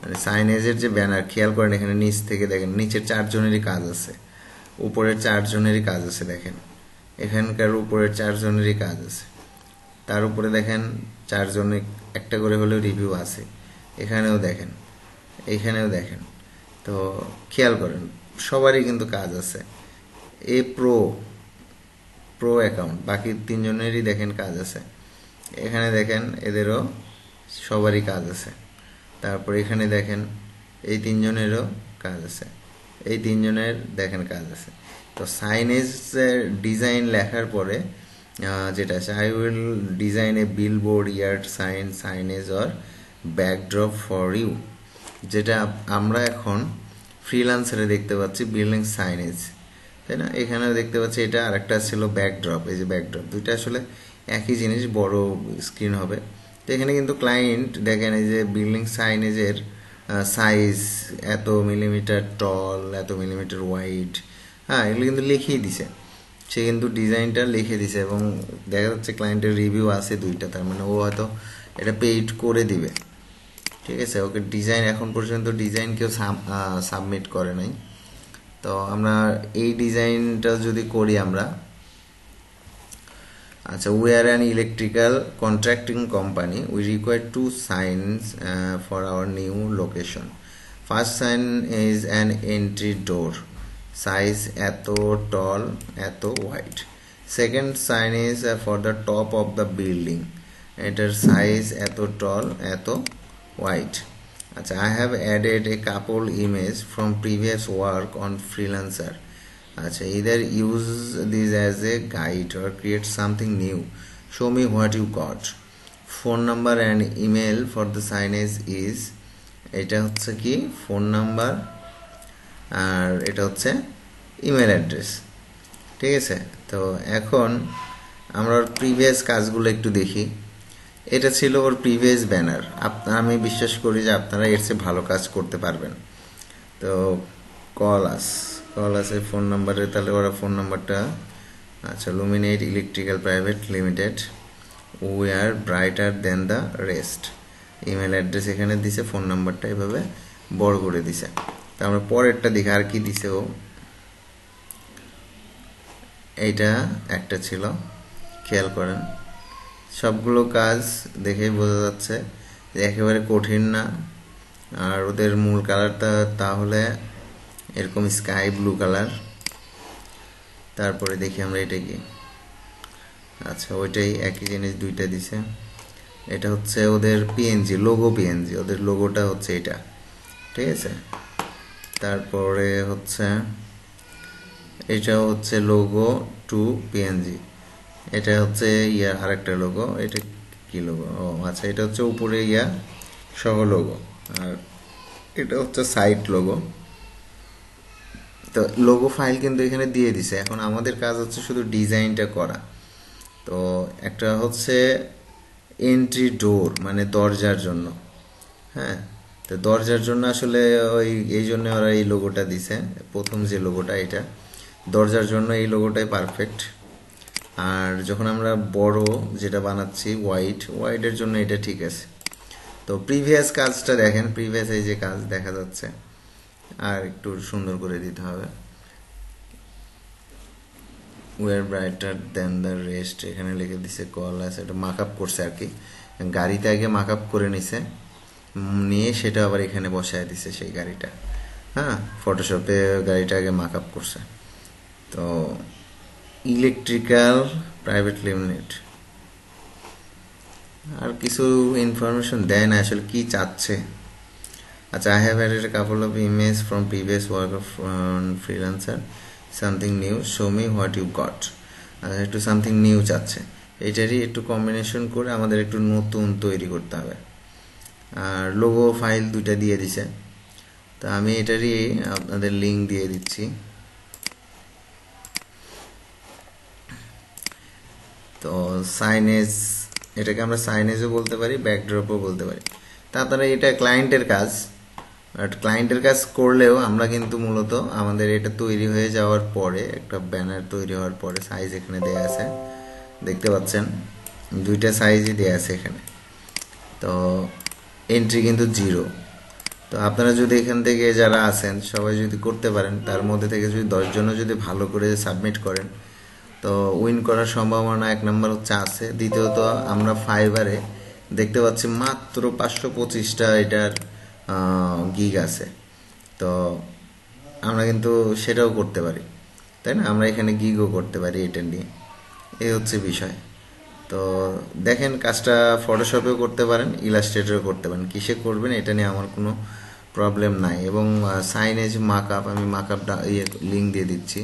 মানে সাইনেজের যে ব্যানার খেয়াল করেন এখানে নিচ থেকে দেখেন নিচের 4 জনেরই কাজ আছে, উপরের 4 জনেরই কাজ আছে। দেখেন এখানকার উপরের 4 জনেরই কাজ আছে, তার উপরে দেখেন 4 জনের একটা করে হলেও রিভিউ আছে। এখানেও দেখেন, এইখানেও দেখেন। তো খেয়াল করেন সবারই কিন্তু কাজ আছে। এ প্রো অ্যাকাউন্ট বাকি 3 জনেরই দেখেন কাজ আছে। এখানে দেখেন এদেরও সবারই কাজ আছে। তারপর এখানে দেখেন এই 3 জনেরও কাজ আছে, এই 3 জনের দেখেন কাজ আছে। তো সাইনেজ ডিজাইন লেখার পরে যেটা আছে, I will design a billboard, yard sign, signage or backdrop for you, যেটা আমরা এখন ফ্রিল্যান্সারে দেখতে পাচ্ছি বিল্ডিং সাইনেজ, তাই না? এখানেও দেখতে পাচ্ছি এটা, আরেকটা ছিল ব্যাকড্রপ। এই যে ব্যাকড্রপ, দুইটা আসলে একই জিনিস, বড় স্ক্রিন হবে। তো এখানে কিন্তু ক্লায়েন্ট দেখেন এই যে বিল্ডিং সাইনেজের সাইজ এত মিলিমিটার টল, এত মিলিমিটার ওয়াইড, হ্যাঁ এগুলো কিন্তু লিখেই দিছে, সে কিন্তু ডিজাইনটা লিখে দিছে। এবং দেখা যাচ্ছে ক্লায়েন্টের রিভিউ আছে 2টা, তার মানে ও হয়তো এটা পেইড করে দিবে। ঠিক আছে, ওকে ডিজাইন এখন পর্যন্ত ডিজাইন কেউ সাবমিট করে নাই। তো আমরা এই ডিজাইনটা যদি করি আমরা, আচ্ছা, we are an electrical contracting company, we require 2 signs for our new location. First sign is an entry door, size এত tall, এত wide. Second sign is for the top of the building, এটার size এত tall, এত wide. আচ্ছা, I have added a couple images from previous work on freelancer. আচ্ছা, either use this as a guide or create something new. Show me what you got. Phone number and email for the signage is, এটা হচ্ছে কি phone number আর এটা হচ্ছে email address. ঠিক আছে, তো এখন আমরা ওর প্রিভিয়াস কাজগুলো একটু দেখি। এটা ছিল ওর প্রিভিয়াস ব্যানার। আমি বিশ্বাস করি যে আপনারা এর চেয়ে ভালো কাজ করতে পারবেন। তো কল আছে ফোন নাম্বারে, তাহলে ওরা ফোন নাম্বারটা, আচ্ছা, Luminate electrical private limited, we are brighter than the rest. Email address এখানে দিছে, ফোন নাম্বারটা এভাবে বড় করে দিছে। তা আমরা পরেরটা দেখি আর কি দিছে ও। এইটা একটা ছিল, খেয়াল করেন সবগুলো কাজ দেখে বোঝা যাচ্ছে যে একেবারে কঠিন না। আর ওদের মূল কালারটা তাহলে এরকম স্কাই ব্লু কালার। তারপরে দেখি আমরা এটা কি, আচ্ছা ওইটাই একই জিনিস, 2টা দিছে। এটা হচ্ছে ওদের পিএনজি লোগো, পিএনজি ওদের লোগোটা হচ্ছে এটা। ঠিক আছে, তারপরে হচ্ছে এটা হচ্ছে লোগো টু পিএনজি, এটা হচ্ছে আরেকটা লোগো। এটা কি লোগো? ও আচ্ছা, এটা হচ্ছে উপরে সহ লোগো, আর এটা হচ্ছে সাইট লোগো। তো লোগো ফাইল কিন্তু এখানে দিয়ে দিছে। এখন আমাদের কাজ হচ্ছে শুধু ডিজাইনটা করা। তো একটা হচ্ছে এন্ট্রি ডোর, মানে দরজার জন্য। হ্যাঁ, তো দরজার জন্য আসলে এই জন্য ওরা এই লোগোটা দিছে। প্রথম যে লোগোটা, এটা দরজার জন্য এই লোগোটাই পারফেক্ট। আর যখন আমরা বড় যেটা বানাচ্ছি ওয়াইডের জন্য এটা ঠিক আছে। তো প্রিভিয়াস কাজটা দেখেন, প্রিভিয়াস এই যে কাজ দেখা যাচ্ছে, আর একটু সুন্দর করে দিতে হবে। we are brighter than the rest, এখানে লিখে দিছে কল আছে, এটা মার্কআপ করছে আর কি। গাড়িতে আগে মার্কআপ করে নিছে, নিয়ে সেটা আবার এখানে বসায় দিছে সেই গাড়িটা। হ্যাঁ, ফটোশপে গাড়িটা আগে মার্কআপ করছে। তো ইলেকট্রিক্যাল প্রাইভেট লিমিটেড, আর কিছু ইনফরমেশন দেয় না আসলে কি চাচ্ছে। আচ্ছা, I have added a couple of images from previous work of freelancer, something new, show me what you got. একটু সামথিং নিউ চাচ্ছে, এটারই একটু কম্বিনেশন করে আমাদের একটু নতুন তৈরি করতে হবে। আর লোগো ফাইল 2টা দিয়ে দিছে, তা আমি এটারই আপনাদের লিঙ্ক দিয়ে দিচ্ছি। তো সাইনেজ, এটাকে আমরা সাইনেজও বলতে পারি, ব্যাকড্রপও বলতে পারি। তা আপনারা এটা ক্লায়েন্টের কাজ, বাট ক্লায়েন্টের কাজ করলেও আমরা কিন্তু মূলত আমাদের এটা তৈরি হয়ে যাওয়ার পরে, একটা ব্যানার তৈরি হওয়ার পরে সাইজ এখানে দেয়া আছে, দেখতে পাচ্ছেন 2টা সাইজই দেয়া আছে এখানে। তো এন্ট্রি কিন্তু 0, তো আপনারা যদি এখান থেকে যারা আছেন সবাই যদি করতে পারেন, তার মধ্যে থেকে যদি 10 জনও যদি ভালো করে সাবমিট করেন, তো উইন করার সম্ভাবনা এক নম্বর হচ্ছে আছে। দ্বিতীয়ত আমরা ফাইবারে দেখতে পাচ্ছি মাত্র 525টা এটার গিগ আছে। তো আমরা কিন্তু সেটাও করতে পারি, তাই না? আমরা এখানে গিগও করতে পারি এটা নিয়ে। এই হচ্ছে বিষয়। তো দেখেন, কাজটা ফটোশপেও করতে পারেন, ইলাস্ট্রেটরও করতে পারেন। কিসে করবেন এটা নিয়ে আমার কোনো প্রবলেম নাই। এবং সাইনেজ মার্কআপ, আমি মার্কআপটা লিঙ্ক দিয়ে দিচ্ছি।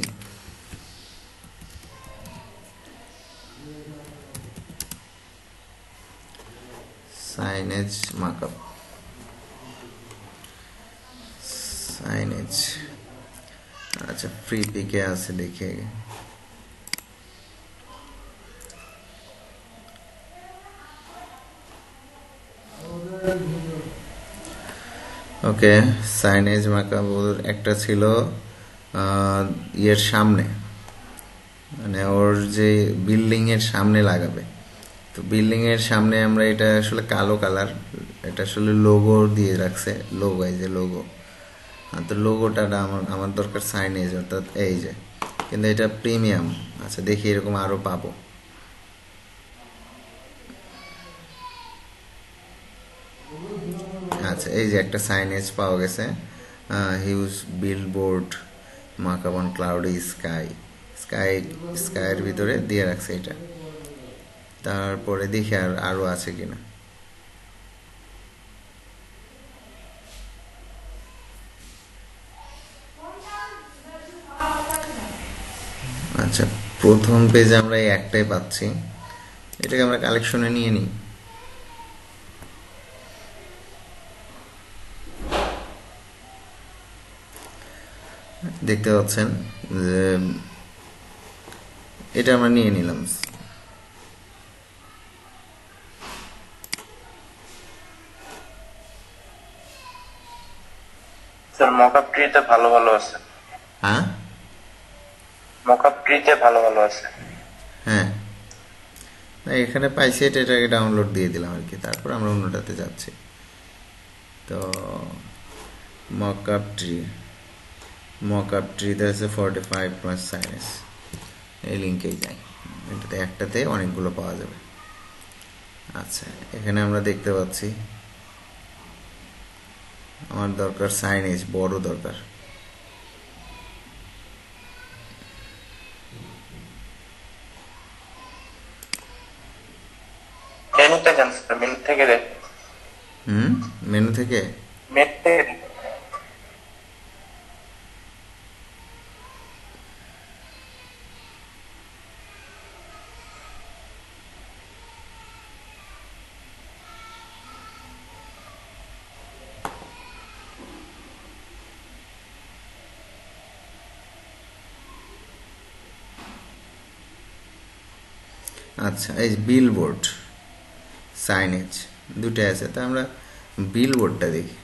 সাইনেজ মার্কআপ, সাইনেজ, আচ্ছা ফ্রি পিকে আছে দেখে। ওকে, সাইনেজ মার্কআপ একটা ছিল ইয়ের সামনে, মানে ওর যে বিল্ডিং এর সামনে লাগাবে। তো বিল্ডিং এর সামনে আমরা, এটা আসলে কালো কালার, এটা আসলে লোগো দিয়ে রাখছে, লোগো, এই যে লোগো। তো লোগোটা আমার দরকার সাইনেজ, অর্থাৎ এই যে, কিন্তু এটা প্রিমিয়াম। আচ্ছা দেখি এরকম আরো পাবো। আচ্ছা এই যে একটা সাইনেজ পাওয়া গেছে, huge billboard markup on cloudy sky. স্কাইয়ের ভিতরে দিয়ে রাখছে এটা। তারপরে দেখি আর আরো আছে কিনা। আচ্ছা, প্রথম পেজে আমরা এই একটাই পাচ্ছি, এটাকে আমরা কালেকশনে নিয়ে নিই। দেখতে পাচ্ছেন যে এটা আমরা নিয়ে নিলাম। স্যার মকআপ ট্রিতে ভালো ভালো আছে। হ্যাঁ, মকআপ ট্রিতে ভালো ভালো আছে। হ্যাঁ, না এখানে পাইছি, এটাকে ডাউনলোড দিয়ে দিলাম আর কি। তারপর আমরা অন্যটাতে যাচ্ছি। তো মকআপ ট্রিতে আছে 45 প্লাস সাইনেস। এই লিঙ্কেই যাই, এটাতে একটাতে অনেকগুলো পাওয়া যাবে। আচ্ছা, এখানে আমরা দেখতে পাচ্ছি আমার দরকার সাইনেজ, বড় দরকার। মেনুতে যান স্যার, মেনু থেকে দেখ। মেনু থেকে। মেনু থেকে দেখ। আচ্ছা, এই বিলবোর্ড সাইনেজ দুটো আছে, তো আমরা বিলবোর্ডটা দেখি।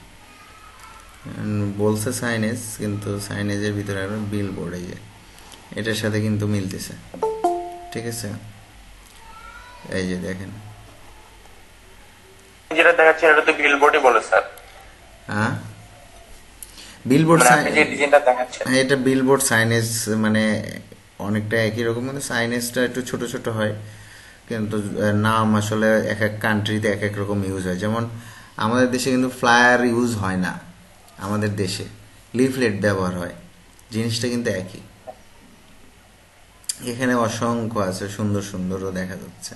বলছে সাইনেজ, কিন্তু সাইনেজের ভিতরে আমরা বিলবোর্ড, এই যে এটার সাথে কিন্তু মিলতেছে। ঠিক আছে, এই যে দেখেন, যেটা দেখাচ্ছে এটা তো বিলবোর্ডই বলে স্যার। হ্যাঁ বিলবোর্ড, আপনি যে ডিজাইনটা দেখাচ্ছেন এটা বিলবোর্ড সাইনেজ, মানে অনেকটা একই রকম, কিন্তু সাইনেজটা একটু ছোট ছোট হয়। কিন্তু নাম আসলে এক এক কান্ট্রিতে এক এক রকম ইউজ হয়। যেমন আমাদের দেশে কিন্তু ফ্লায়ার ইউজ হয় না, আমাদের দেশে লিফলেট ব্যবহার হয়। জিনিসটা কিন্তু একই। এখানে অসংখ্য আছে, সুন্দর সুন্দরও দেখা যাচ্ছে।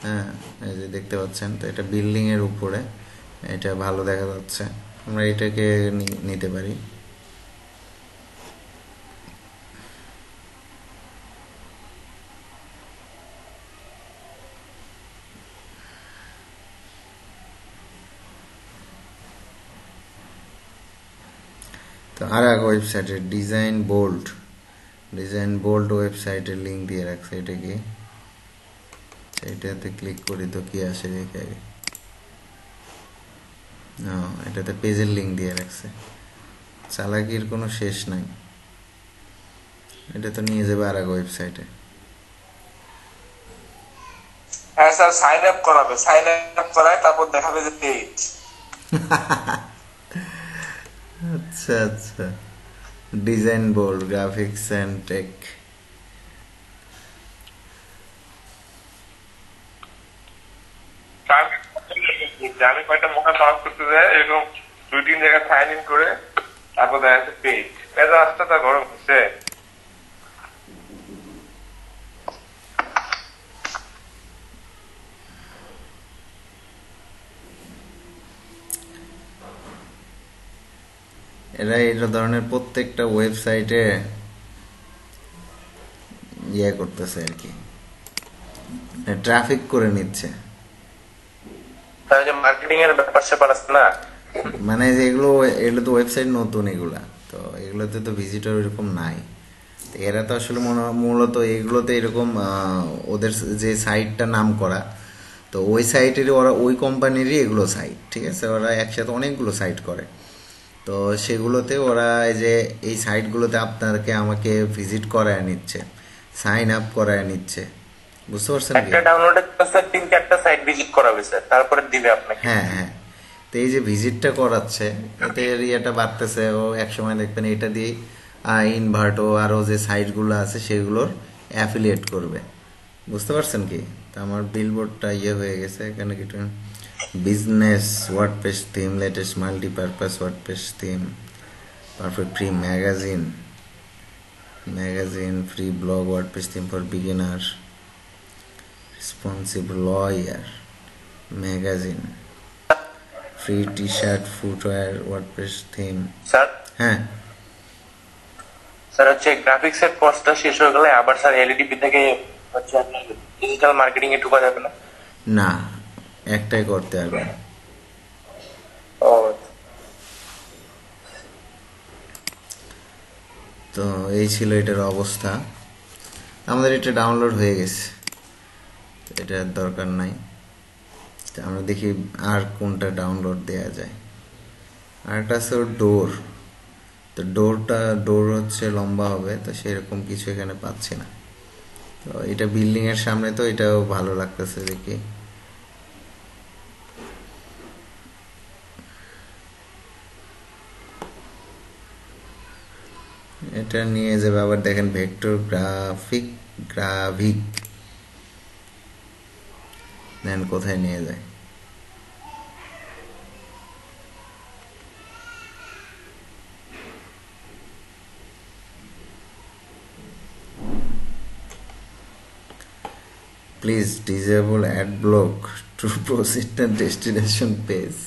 হ্যাঁ, এই যে দেখতে পাচ্ছেন, তো এটা বিল্ডিং এর উপরে, এটা ভালো দেখা যাচ্ছে। আমরা এটাকে নিতে পারি। তো আর এক ওয়েবসাইটের ডিজাইন বোল্ড ওয়েবসাইটের লিঙ্ক দিয়ে রাখছে। এটা কি, এটাতে ক্লিক করি তো কি আসে দেখে আগে। এটাতে পেজের লিঙ্ক দিয়ে রাখছে। চালাকির কোনো শেষ নাই। এটা তো নিয়ে যাবে আর এক ওয়েবসাইটে। হ্যাঁ স্যার, সাইন আপ করাবে, সাইন আপ করায় তারপর দেখাবে যে পেজ। আচ্ছা আচ্ছা, design board, graphics and tech. আমি কয়টা মোকা কাজ করতে যায় এরকম 2-3 জায়গায় সাইন ইন করে তারপর দেখা যাচ্ছে পেজ রাস্তাটা গরম হচ্ছে। এরা এই ধরনের প্রত্যেকটা ওয়েবসাইটে ইয়ে করতেছে আর কি, ট্রাফিক করে নিচ্ছে। তাহলে যে মার্কেটিং এর ব্যাপার স্যাপার আছে না, মানে যে এগুলো এগুলো তো ওয়েবসাইট নতুন, এগুলা তো এগুলোতে তো ভিজিটর এরকম নাই। তো এরা তো আসলে মূলত এগুলোতে এরকম ওদের যে সাইটটা নাম করা, তো ওই সাইটেরই ওরা ওই কোম্পানিরই এগুলো সাইট, ঠিক আছে, ওরা একসাথে অনেকগুলো সাইট করে। তো সেগুলোতে ওরা এই যে এই সাইটগুলোতে আপনাকে আমাকে ভিজিট করায় নিচ্ছে, সাইন আপ করায় নিচ্ছে, বুঝতে পারছেন কি? একটা ডাউনলোডের কাছে 3-4টা সাইট ভিজিট করাবে স্যার, তারপরে দিবে আপনাকে। হ্যাঁ হ্যাঁ, তো এই যে ভিজিটটা করাচ্ছে এতে এর ইয়েটা বাড়তেছে। ও একসময় দেখবেন এটা দিয়ে ইনভার্টো আরও যে সাইটগুলো আছে সেগুলোর অ্যাফিলিয়েট করবে, বুঝতে পারছেন কি? তো আমার বিলবোর্ডটা ইয়ে হয়ে গেছে, এখানে কিছু business WordPress theme, latest multipurpose WordPress theme, perfect free magazine free blog WordPress theme for beginner, responsive lawyer magazine, free T shirt footwear WordPress theme. Sir হ্যাঁ স্যার হচ্ছে গ্রাফিক্স এর কোর্সটা শেষ হয়ে গেলে আবার স্যার এলইডিপি থেকে হচ্ছে আপনার ডিজিটাল মার্কেটিং এ ঢোকা যাবে না? না, একটাই করতে হবে। ও তো এই ছিল এটার অবস্থা। আমাদের এটা ডাউনলোড হয়ে গেছে, এটার দরকার নাই। তো আমরা দেখি আর কোনটা ডাউনলোড দেয়া যায়। আর একটা আছে ডোর, তো ডোর হচ্ছে লম্বা হবে, তো সেরকম কিছু এখানে পাচ্ছি না। তো এটা বিল্ডিং এর সামনে, তো এটাও ভালো লাগতেছে দেখি। এটা নিয়ে যাবে আবার, দেখেন ভেক্টর গ্রাভিক দেন কোথায় নিয়ে যায়। Please disable ad block to proceed the destination page.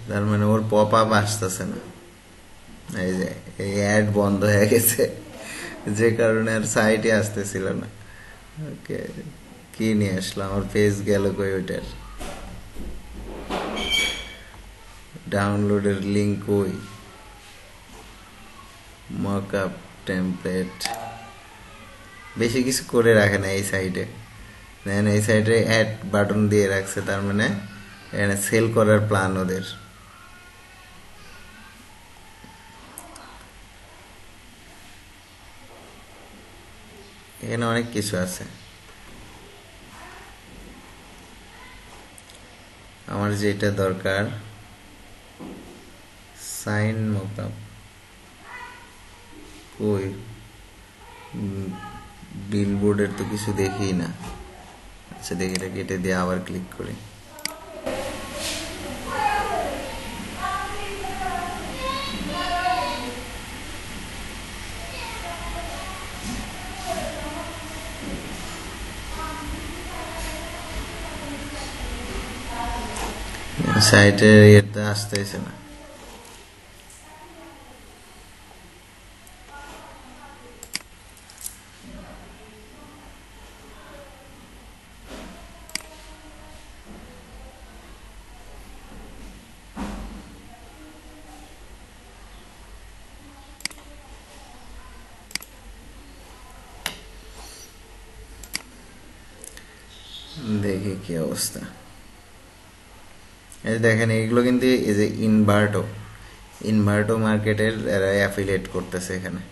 তার মানে ওর পপ আপ আসতেছে না, এই যে এই অ্যাড বন্ধ হয়ে গেছে, যে কারণে আর সাইটে আসতেছিল না। ওকে, কি নিয়ে আসলাম, আমার পেজ গেল কই ওইটার, ডাউনলোডের লিঙ্ক কই, মকআপ টেমপ্লেট, বেশি কিছু করে রাখে না এই সাইটে। দেখেন এই সাইডে অ্যাড বাটন দিয়ে রাখছে, তার মানে এখানে সেল করার প্ল্যান ওদের। এখানে অনেক কিছু আছে। আমার যেটা দরকার সাইন মকআপ, কই বিলবোর্ডের তো কিছু দেখি না। আচ্ছা দেখি, এটা কেটে দিয়ে আবার ক্লিক করি। সাইটে ইয়েতে আসতেছে না। দেখি কি অবস্থা। এই দেখেন এইগুলো কিন্তু এই যে ইনভার্টো, ইনভার্টো মার্কেটের এরা অ্যাফিলিয়েট করতেছে এখানে।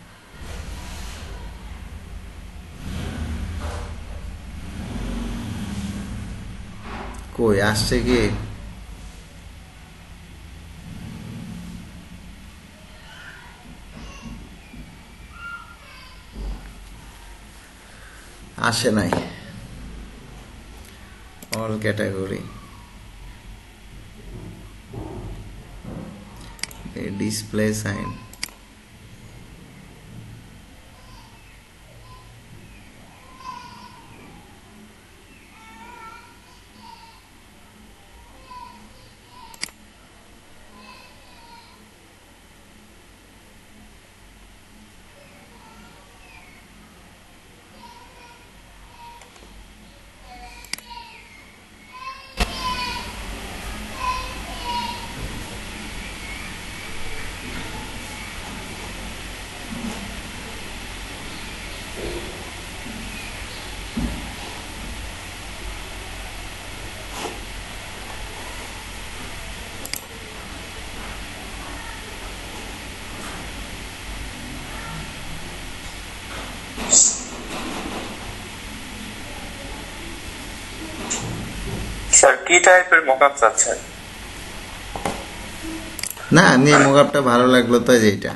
কই আসছে কি? আসে নাই। All category display sign. Sir কি টাইপের মকআপ চাচ্ছেন? না, এমনি মোকআপটা ভালো লাগলো তো, যেটা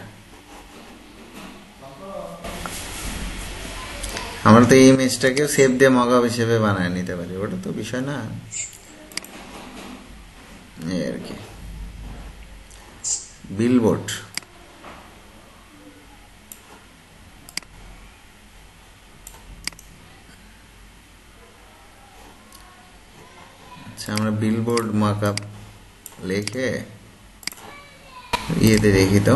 আমরা তো এই ইমেজটাকেও সেভ দিয়ে মকআপ হিসেবে বানায় নিতে পারি, ওটা তো বিষয় না, এই আর কি। বিলবোর্ড আচ্ছা, আমরা বিলবোর্ড মকআপ লিখে ইয়েতে দেখি তো,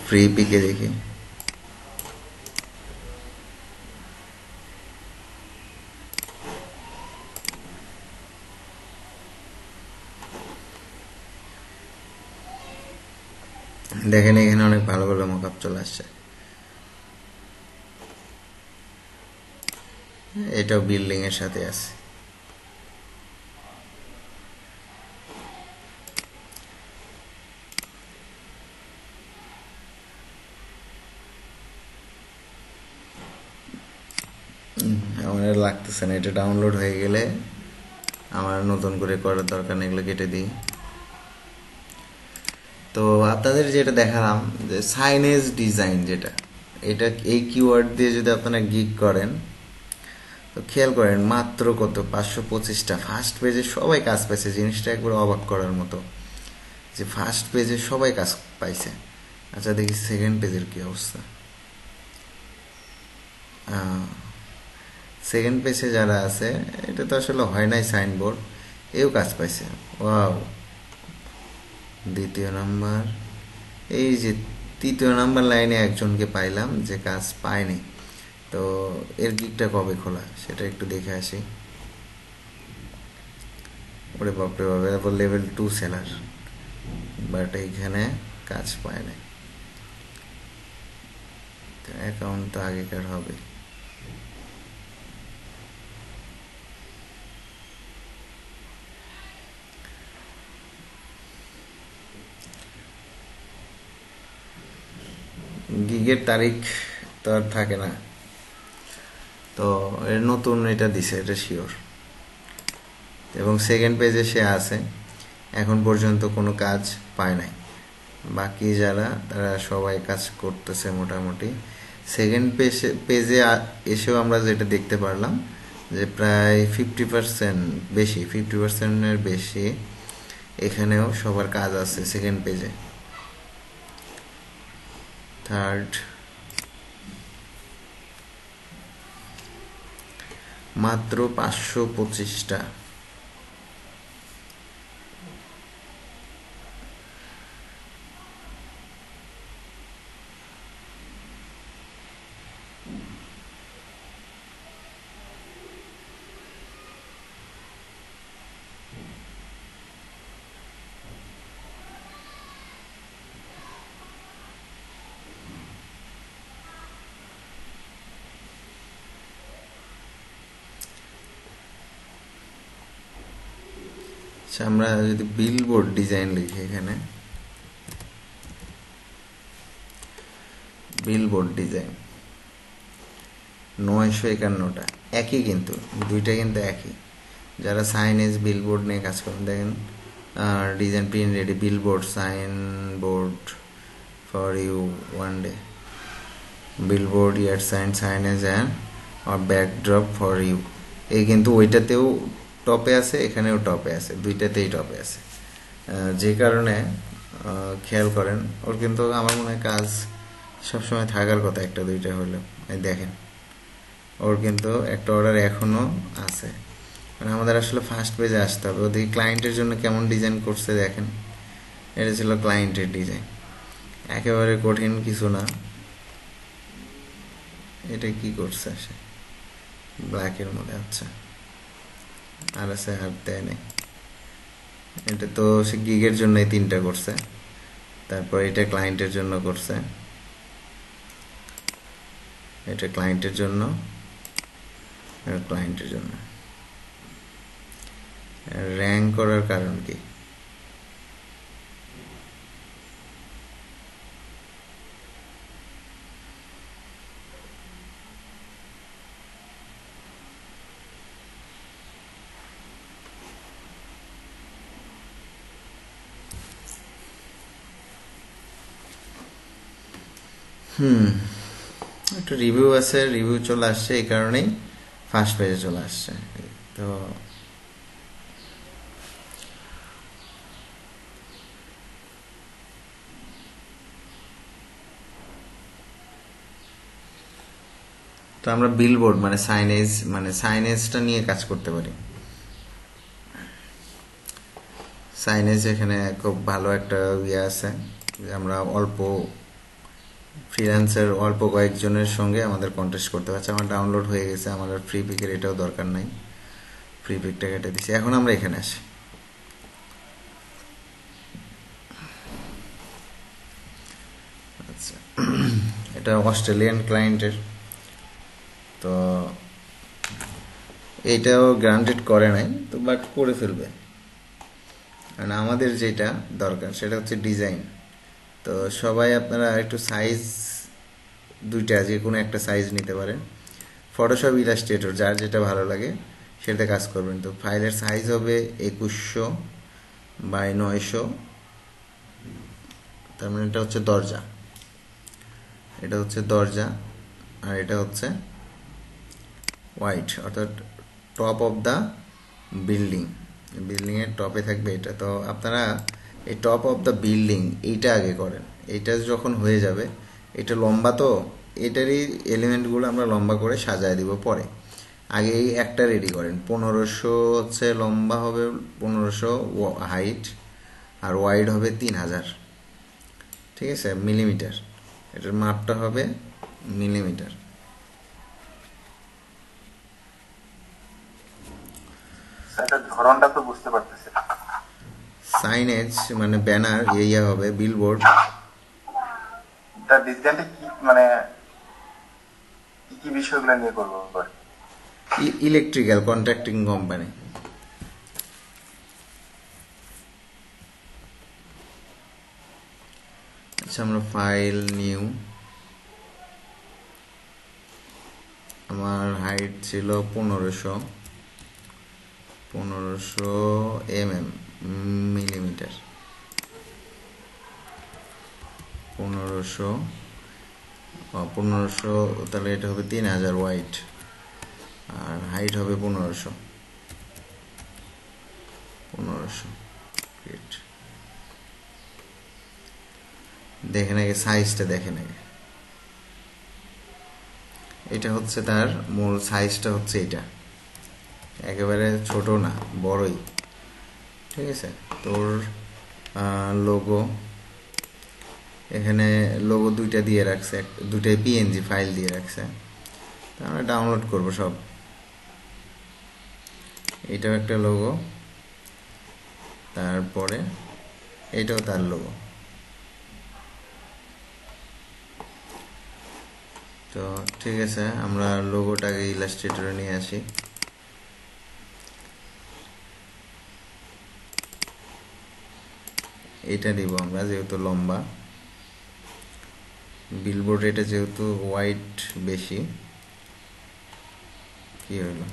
ফ্রি পিকে দেখি। দেখেন এখানে অনেক ভালো ভালো মকআপ চলে আসছে। এটাও বিল্ডিং এর সাথে আছে। আমার লাগতেছে না, এটা ডাউনলোড হয়ে গেলে আমার নতুন করে করার দরকার নেই, এগুলো কেটে দিই। তো আপনাদের যেটা দেখালাম যে সাইনেজ ডিজাইন, যেটা এটা এই কিওয়ার্ড দিয়ে যদি আপনারা গিগ করেন তো খেয়াল করেন মাত্র কত 525টা। ফার্স্ট পেজে সবাই কাজ পাইছে, জিনিসটা একবার অবাক করার মতো যে ফার্স্ট পেজে সবাই কাজ পাইছে। আচ্ছা দেখি সেকেন্ড পেজের কি অবস্থা। সেকেন্ড পেজে যারা আছে, এটা তো আসলে হয় নাই সাইনবোর্ড, এও কাজ পাইছে। ওয়াও, দ্বিতীয় নাম্বার, এই যে তৃতীয় নাম্বার লাইনে একজনকে পাইলাম যে কাজ পায়নি। তো এর গিকটা কবে খোলা সেটা একটু দেখে আসি। ওরে বাপরে বাপরে, তারপর লেভেল 2 সেলার, বাট এইখানে কাজ পায় না। অ্যাকাউন্ট তো আগেকার হবে। গিগের তারিখ তো আর থাকে না, তো এর নতুন এটা দিছে, এটা শিওর। এবং সেকেন্ড পেজে সে আছে, এখন পর্যন্ত কোনো কাজ পায় নাই। বাকি যারা তারা সবাই কাজ করতেছে মোটামুটি। সেকেন্ড পেজে এসেও আমরা যেটা দেখতে পারলাম যে প্রায় 50% বেশি, 50%-এর বেশি এখানেও সবার কাজ আছে সেকেন্ড পেজে। থার্ড মাত্র 525টা। আচ্ছা আমরা যদি বিলবোর্ড ডিজাইন লিখি এখানে বিলবোর্ড ডিজাইন 951টা একই কিন্তু দুইটা কিন্তু একই যারা সাইনেজ বিলবোর্ড নিয়ে কাজ করেন দেখেন design print ready billboard sign board for you one day billboard yard sign signage and আর ব্যাকড্রপ ফর ইউ এই কিন্তু ওইটাতেও টপে আছে এখানেও টপে আছে দুইটাতেই টপে আছে যে কারণে খেয়াল করেন ওর কিন্তু আমার মনে হয় কাজ সবসময় থাকার কথা একটা দুইটা হলেও দেখেন ওর কিন্তু একটা অর্ডার এখনো আছে মানে আমাদের আসলে ফার্স্ট পেজে আসতে হবে ওদিকে ক্লায়েন্টের জন্য কেমন ডিজাইন করছে দেখেন এটা ছিল ক্লায়েন্টের ডিজাইন একেবারে কঠিন কিছু না এটা কি করছে সে ব্ল্যাকের মধ্যে আচ্ছা আর আছে আর দেয় নেই এটা তো সে গিগের জন্য এই তিনটা করছে তারপর এটা ক্লায়েন্টের জন্য করছে এটা ক্লায়েন্টের জন্য ক্লায়েন্টের জন্য র্যাঙ্ক করার কারণ কি একটা রিভিউ আছে রিভিউ চলে আসছে এই কারণেই ফার্স্ট পেজে চলে আসছে তো আমরা বিলবোর্ড মানে সাইনেজটা নিয়ে কাজ করতে পারি সাইনেজ এখানে খুব ভালো একটা ইয়ে আছে আমরা অল্প ফ্রিল্যান্সার অল্প কয়েকজনের সঙ্গে আমাদের কন্টেস্ট করতে পারছে আমার ডাউনলোড হয়ে গেছে আমার আর ফ্রি পিকের এটাও দরকার নাই ফ্রি পিকটা কেটে দিচ্ছি এখন আমরা এখানে আসি আচ্ছা এটা অস্ট্রেলিয়ান ক্লায়েন্টের তো এইটাও গ্রান্টেড করে নাই তো বাট করে ফেলবে কারণ আমাদের যেটা দরকার সেটা হচ্ছে ডিজাইন তো সবাই আপনারা একটু সাইজ দুইটা যে কোনো একটা সাইজ নিতে পারেন ফটোশপ ইলাস্ট্রেটর যার যেটা ভালো লাগে সেটা কাজ করবেন তো ফাইলের সাইজ হবে 2100 বাই 900 তার মানে এটা হচ্ছে দরজা আর এটা হচ্ছে হোয়াইট অর্থাৎ টপ অফ দ্য বিল্ডিং এর টপে থাকবে এটা তো আপনারা এই টপ অফ দ্য বিল্ডিং এইটা আগে করেন এইটা যখন হয়ে যাবে এটা লম্বা তো এটারই এলিমেন্টগুলো আমরা লম্বা করে সাজায় দিব পরে আগে এই একটা রেডি করেন 1500 হচ্ছে লম্বা হবে 1500 হাইট আর ওয়াইড হবে 3000 ঠিক আছে মিলিমিটার এটার মাপটা হবে মিলিমিটার এটা ধরনটা তো বুঝতে পারতেছি সাইনেজ মানে ব্যানার ইয়া হবে বিলবোর্ড এটা ডিজাইনটা কি মানে কি বিষয়গুলো নিয়ে করব ইলেকট্রিক্যাল কন্ট্রাক্টিং কোম্পানি আচ্ছা আমরা ফাইল নিউ আমার হাইট ছিল 1500 মিলিমিটার 1500 তাহলে এটা হবে 3000 ওয়াইড আর হাইট হবে 1500 ফিট দেখেন আগে সাইজটা দেখেন আগে এটা হচ্ছে তার মূল সাইজটা হচ্ছে এটা একেবারে ছোট না বড়ই ঠিক আছে তোর লোগো এখানে লোগো দুইটা দিয়ে রাখছে দুইটাই পিএনজি ফাইল দিয়ে রাখছে আমরা ডাউনলোড করব সব এটাও একটা লোগো তারপরে এটাও তার লোগো তো ঠিক আছে আমরা লোগোটাকে ইলাস্ট্রেটরে নিয়ে আসি এটা দিব আমরা, যেহেতু লম্বা। বিলবোর্ড এটা যেহেতু হোয়াইট বেশি, কি হলো,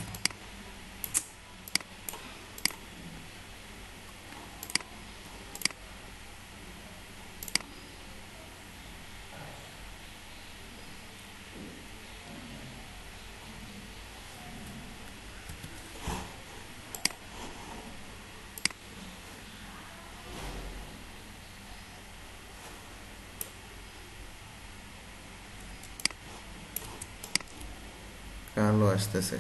কালো আসতেছে।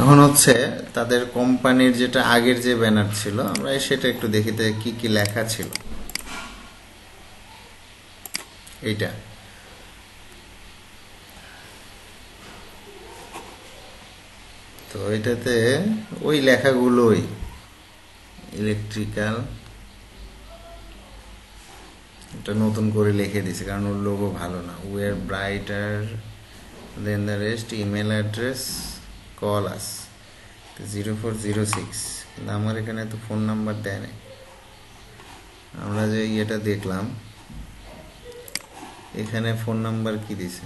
এখন হচ্ছে তাদের কোম্পানির যেটা আগের যে ব্যানার ছিল, আমরা সেটা একটু দেখি কি কি লেখা ছিল। এইটা তো এটাতে ওই লেখাগুলোই ইলেকট্রিক্যাল, এটা নতুন করে লিখে দিছে কারণ ওর লোগো ভালো না। Are brighter than the rest, email address, call us 0406, কিন্তু আমার এখানে তো ফোন নাম্বার দেয় নাই। আমরা যে ইয়েটা দেখলাম এখানে ফোন নাম্বার কি দিছে,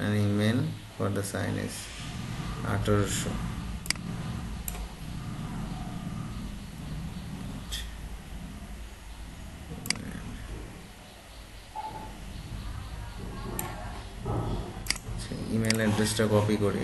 আর email for the sign is 1800। Email অ্যাড্রেসটা কপি করি,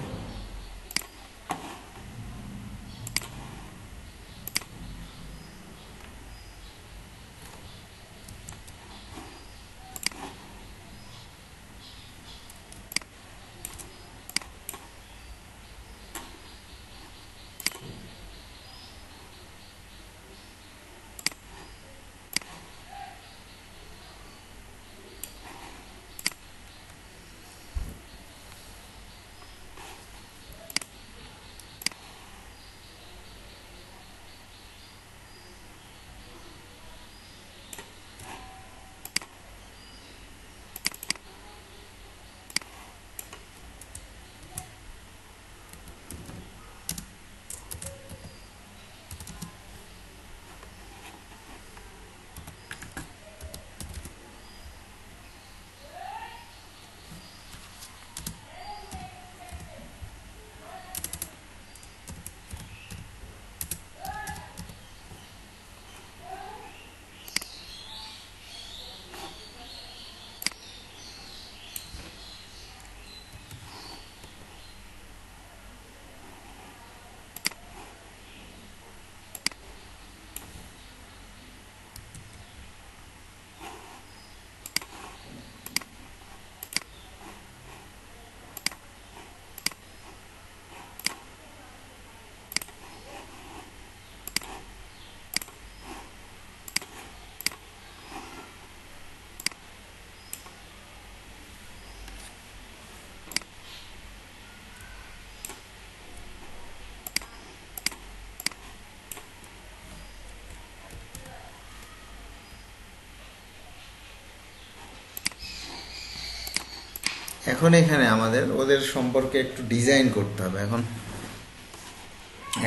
এখন এখানে আমাদের ওদের সম্পর্কে একটু ডিজাইন করতে হবে। এখন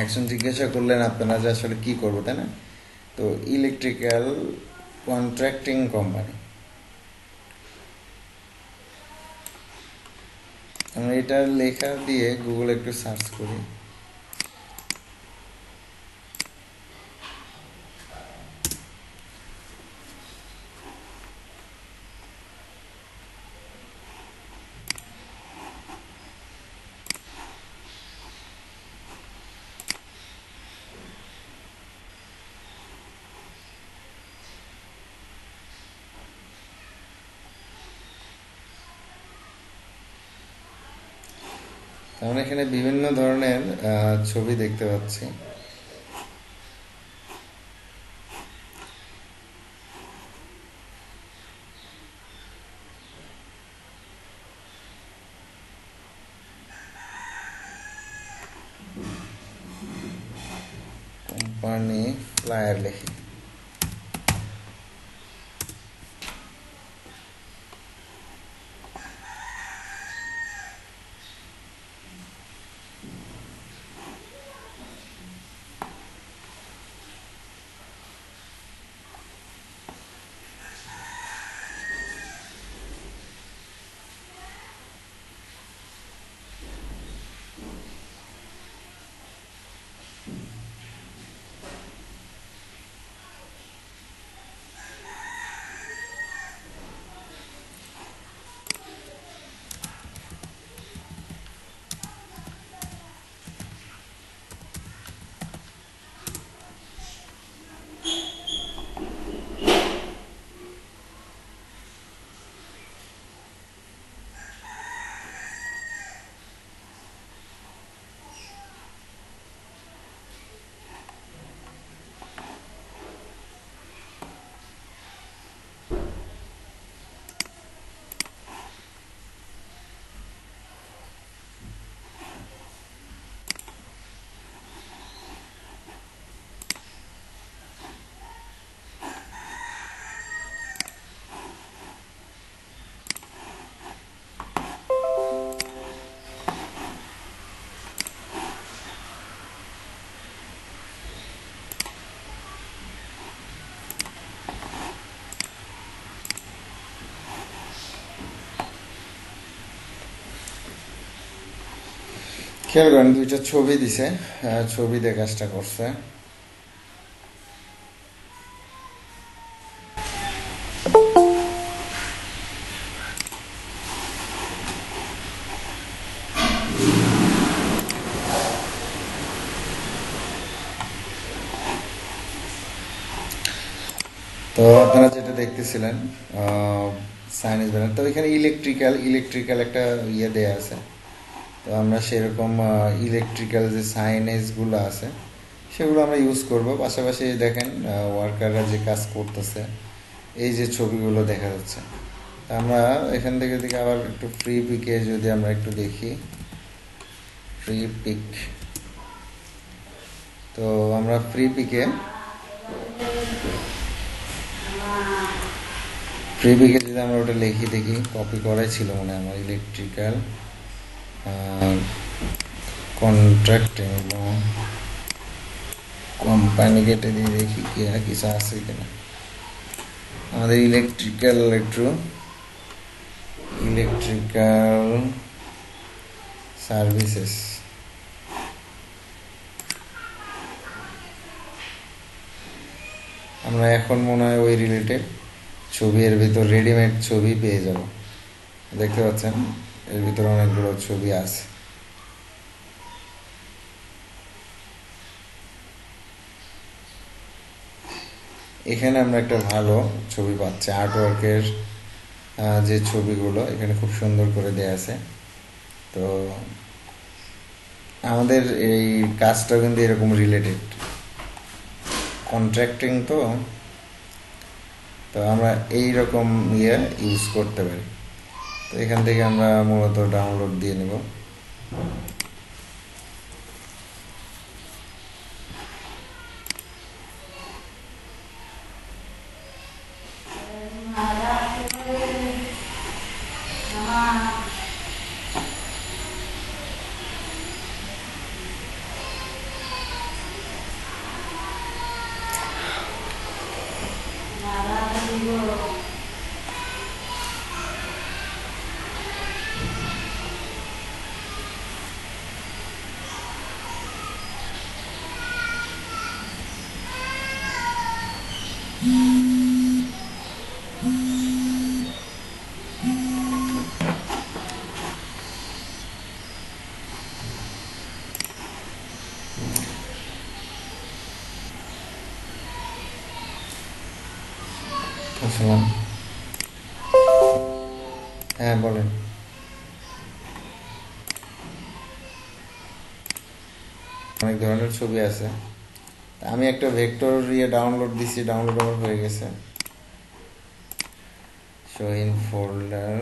একজন জিজ্ঞাসা করলেন আপনারা যে আসলে কি করবো, তাই না? তো ইলেকট্রিক্যাল কন্ট্রাক্টিং কোম্পানি, আমরা এটা লেখা দিয়ে গুগলে একটু সার্চ করি। আমরা এখানে বিভিন্ন ধরনের ছবি দেখতে পাচ্ছি। কোম্পানি ফ্লায়ার লেখি, খেয়াল করেন দুইটা ছবি দিছে, ছবি দিয়ে কাজটা করছে। তো আপনারা যেটা দেখতেছিলেন সাইনেজ ব্যানার, তো এখানে ইলেকট্রিক্যাল একটা ইয়ে দেয়া আছে। তো আমরা সেরকম ইলেকট্রিক্যাল যে সাইনেজগুলো আছে সেগুলো আমরা ইউজ করব। পাশাপাশি দেখেন ওয়ার্কাররা যে কাজ করতেছে, এই যে ছবিগুলো দেখা যাচ্ছে। আমরা এখান থেকে আবার একটু ফ্রি পিকে যদি আমরা একটু দেখি, ফ্রি পিক, তো আমরা ফ্রি পিকে যদি আমরা ওটা লিখি দেখি, কপি করাই ছিল মনে হয় আমার, ইলেকট্রিক্যাল কন্ট্রাক্টিং কোম্পানি কেটে দিয়ে দেখি কি আর কিছু আছে কিনা। আমাদের ইলেকট্রিক্যাল সার্ভিসেস, আমরা এখন মনে হয় ওই রিলেটেড ছবি এর ভিতর রেডিমেড ছবি পেয়ে যাব। দেখতে পাচ্ছেন এর ভিতরে অনেকগুলো ছবি আছে। এখানে আমরা একটা ভালো ছবি পাচ্ছি, আর্টওয়ার্কের যে ছবিগুলো এখানে খুব সুন্দর করে দেয়া আছে। তো আমাদের এই কাজটা কিন্তু এরকম রিলেটেড কন্ট্রাক্টিং, তো আমরা এইরকম ইয়ে ইউজ করতে পারি। তো এখান থেকে আমরা মূলত ডাউনলোড দিয়ে নেব। আসসালাম। হ্যাঁ বলেন। অনেক ধরনের ছবি আছে। আমি একটা ভেক্টর ডাউনলোড দিছি, ডাউনলোড আমার হয়ে গেছে। Show in folder,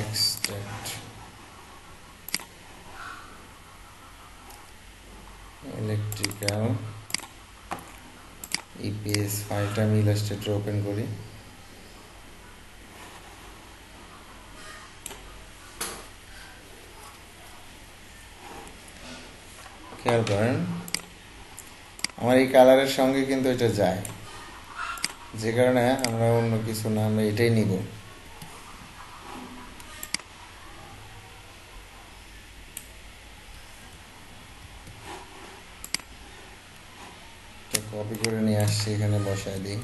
extract electrical EPS ফাইলটা আমি ইলাস্ট্রেটর ওপেন করি। খেয়াল করেন আমার এই কালারের সঙ্গে কিন্তু এটা যায়, যে কারণে আমরা অন্য কিছু না, আমরা এটাই নিব। কপি করে নিয়ে আসছি, এখানে বসায় দিই।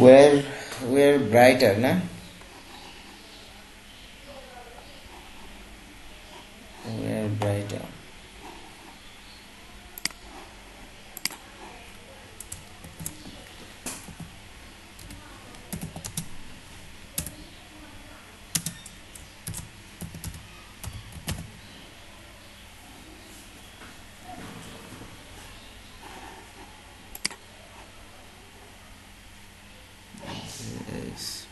We're brighter, na? We're brighter. Yes.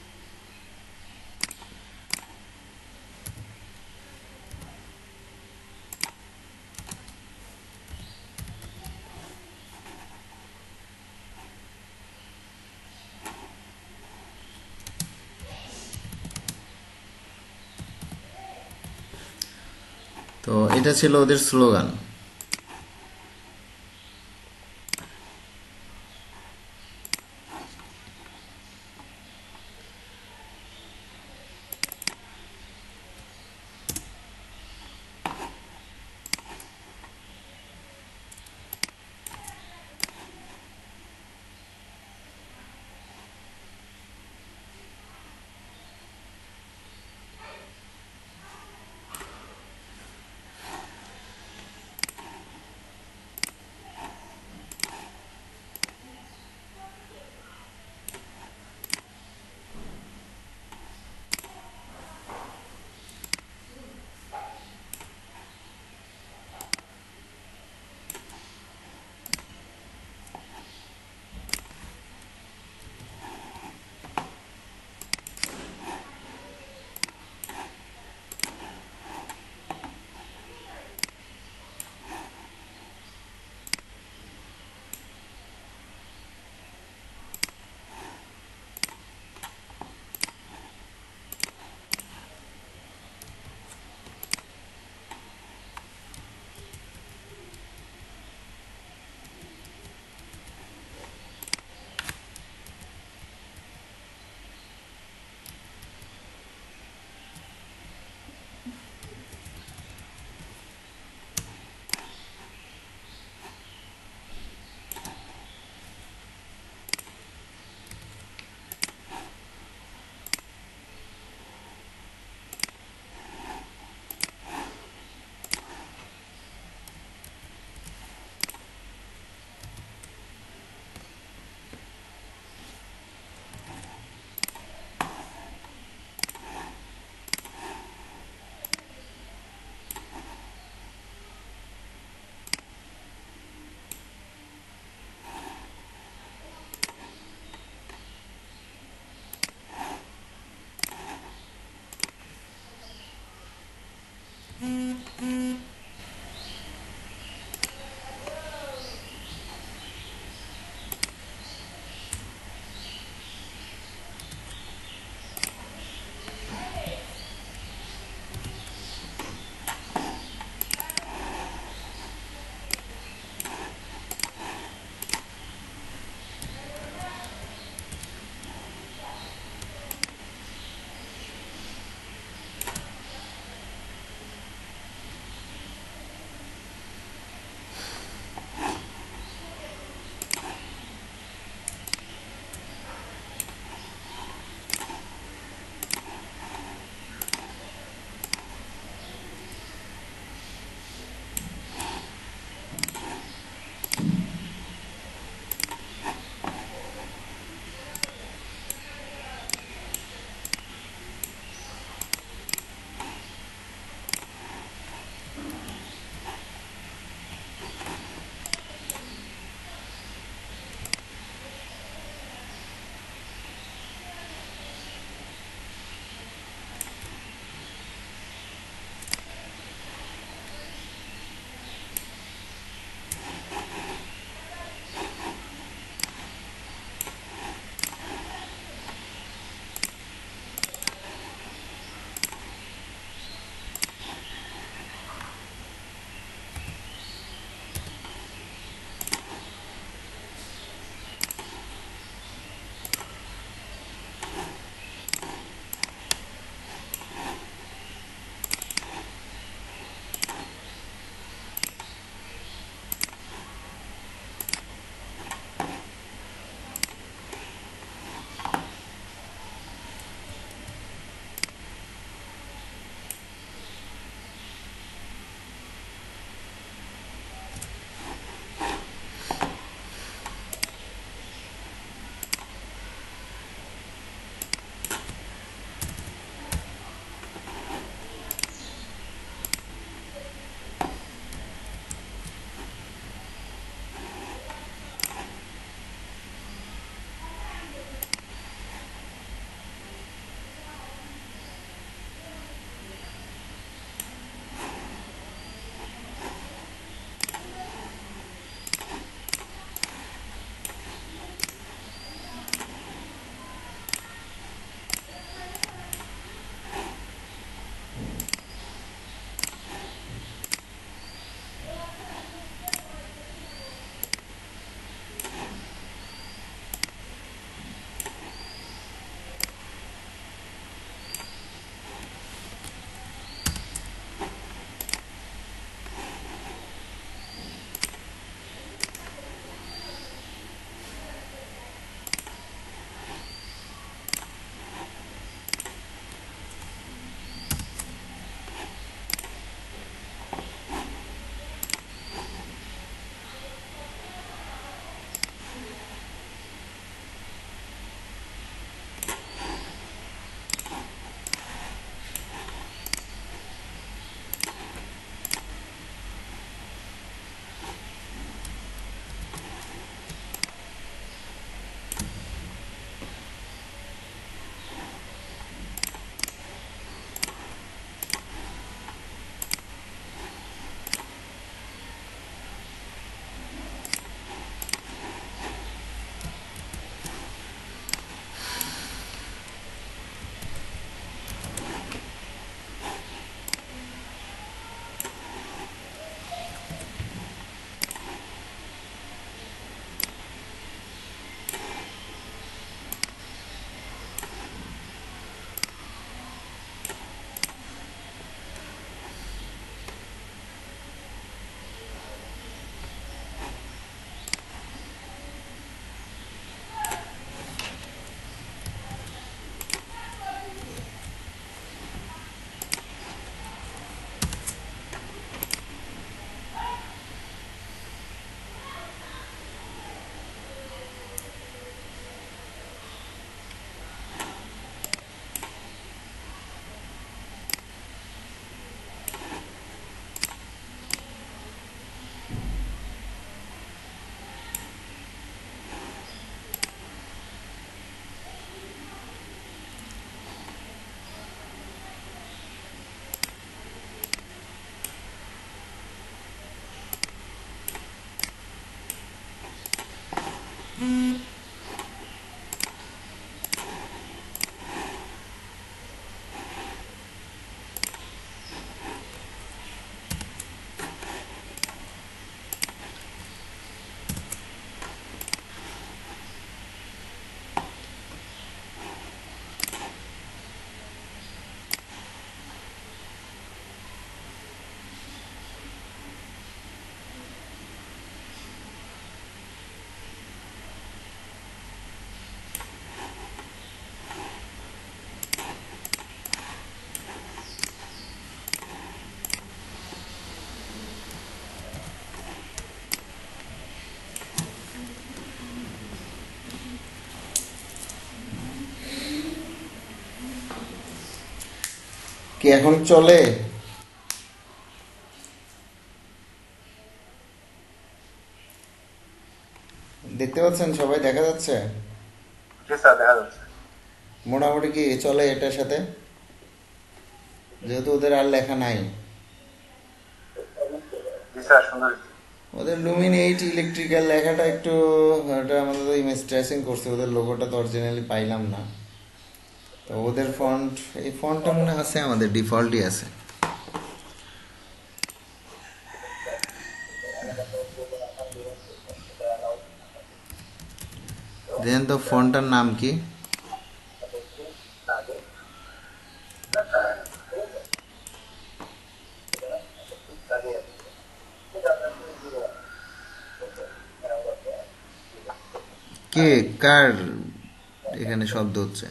তো এটা ছিল ওদের স্লোগান। এখন চলে? দেখতে পাচ্ছেন সবাই, দেখা যাচ্ছে? জি স্যার, দেখা যাচ্ছে। মোটামুটি কি চলে এটার সাথে, যেহেতু ওদের আর লেখা নাই? জি স্যার, সুন্দর। ওদের লুমিন 8 ইলেকট্রিক্যাল লেখাটা একটু, ওটা আমাদের তো ইমেজ ট্রেসিং করছে, ওদের লোগোটা তো অরিজিনালি পাইলাম না। তো ওদের ফন্ট, এই ফন্টটা মনে আছে আমাদের ডিফল্টই আছে। দেন তো ফন্টটার নাম কি? কে, কার এখানে শব্দ হচ্ছে?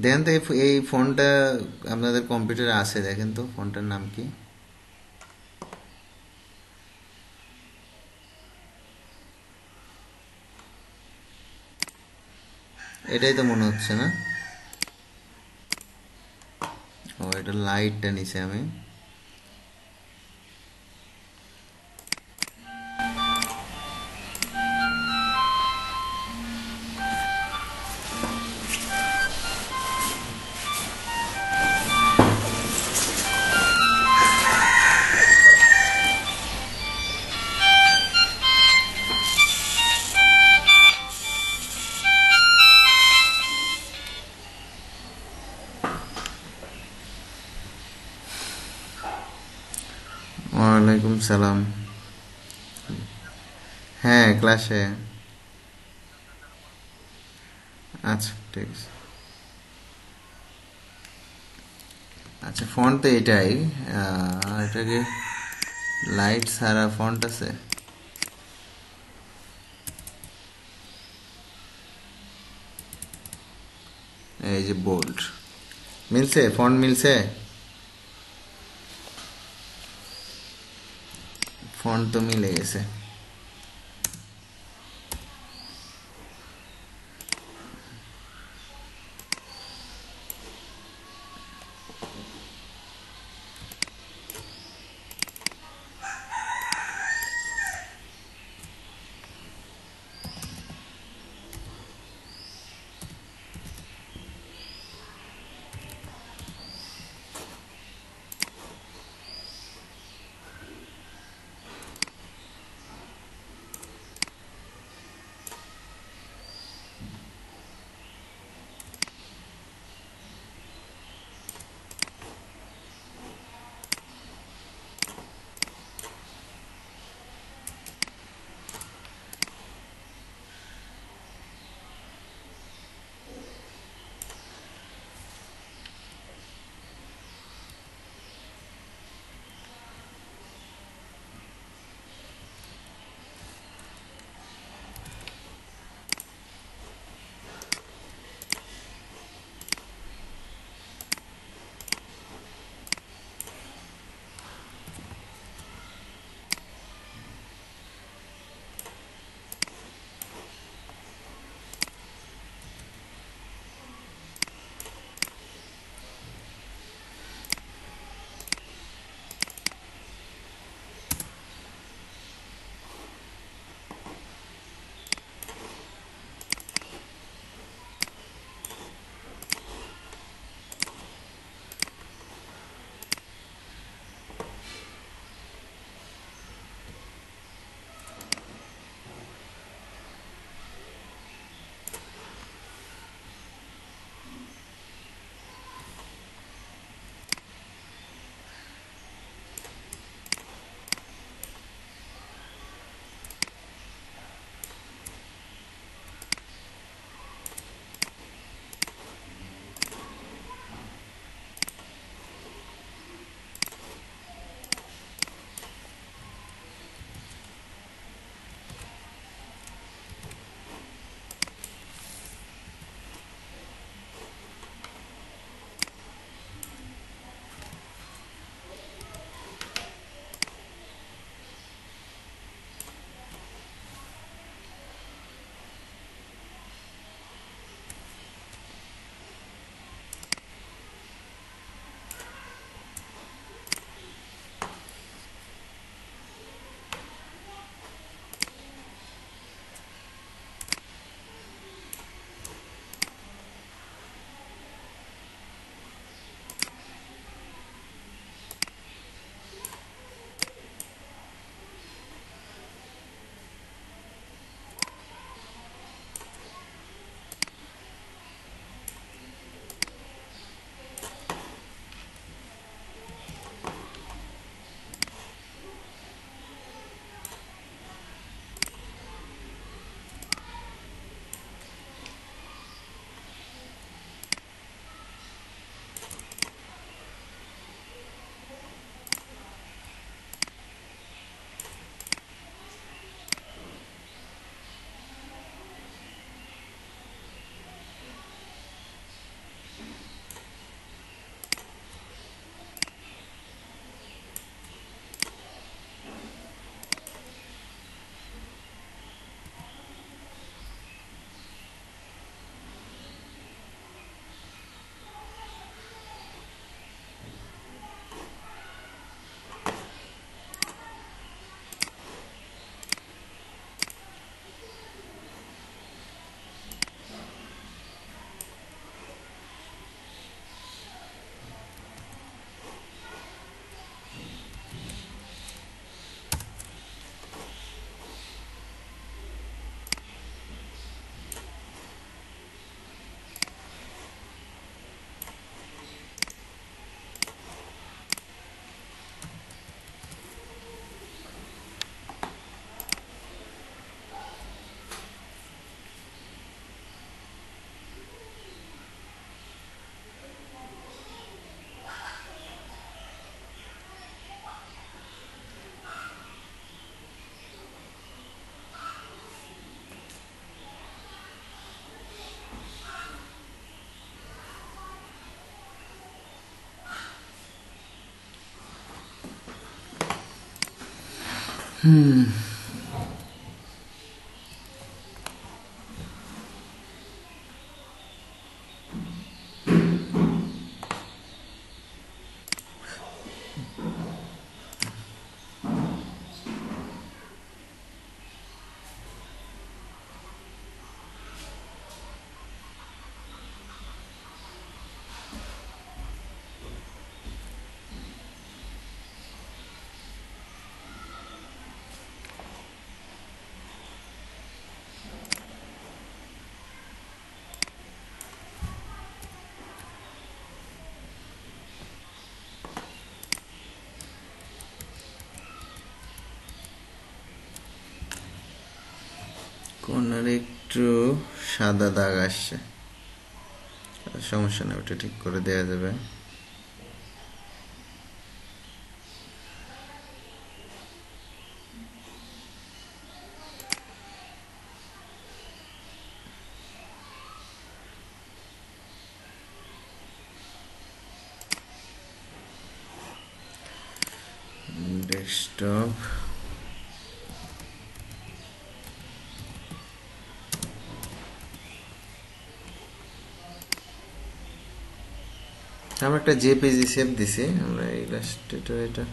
দেখেন তো এই ফোনটা আপনাদের কম্পিউটারে আছে, দেখেন তো ফোনটার নাম কি? এটাই তো মনে হচ্ছে না? ও, এটা লাইটটা নিচে আমি। ওয়ালাইকুম সালাম। হ্যাঁ, ক্লাসে। আচ্ছা, ঠিক আছে। আচ্ছা, ফন্ট তো এটাই। এটাকে লাইট সারা ফন্ট আছে। এই যে বোল্ড, মিলছে, ফন্ট মিলছে, ফন্ট তো মিলে গেছে। কর্নারে একটু সাদা দাগ আসছে, সমস্যা নেই, ওটা ঠিক করে দেওয়া যাবে। ডেস্কটপ আমরা একটা জেপিজি সেভ দিছি, আমরা ইলাস্ট্রেটর এটা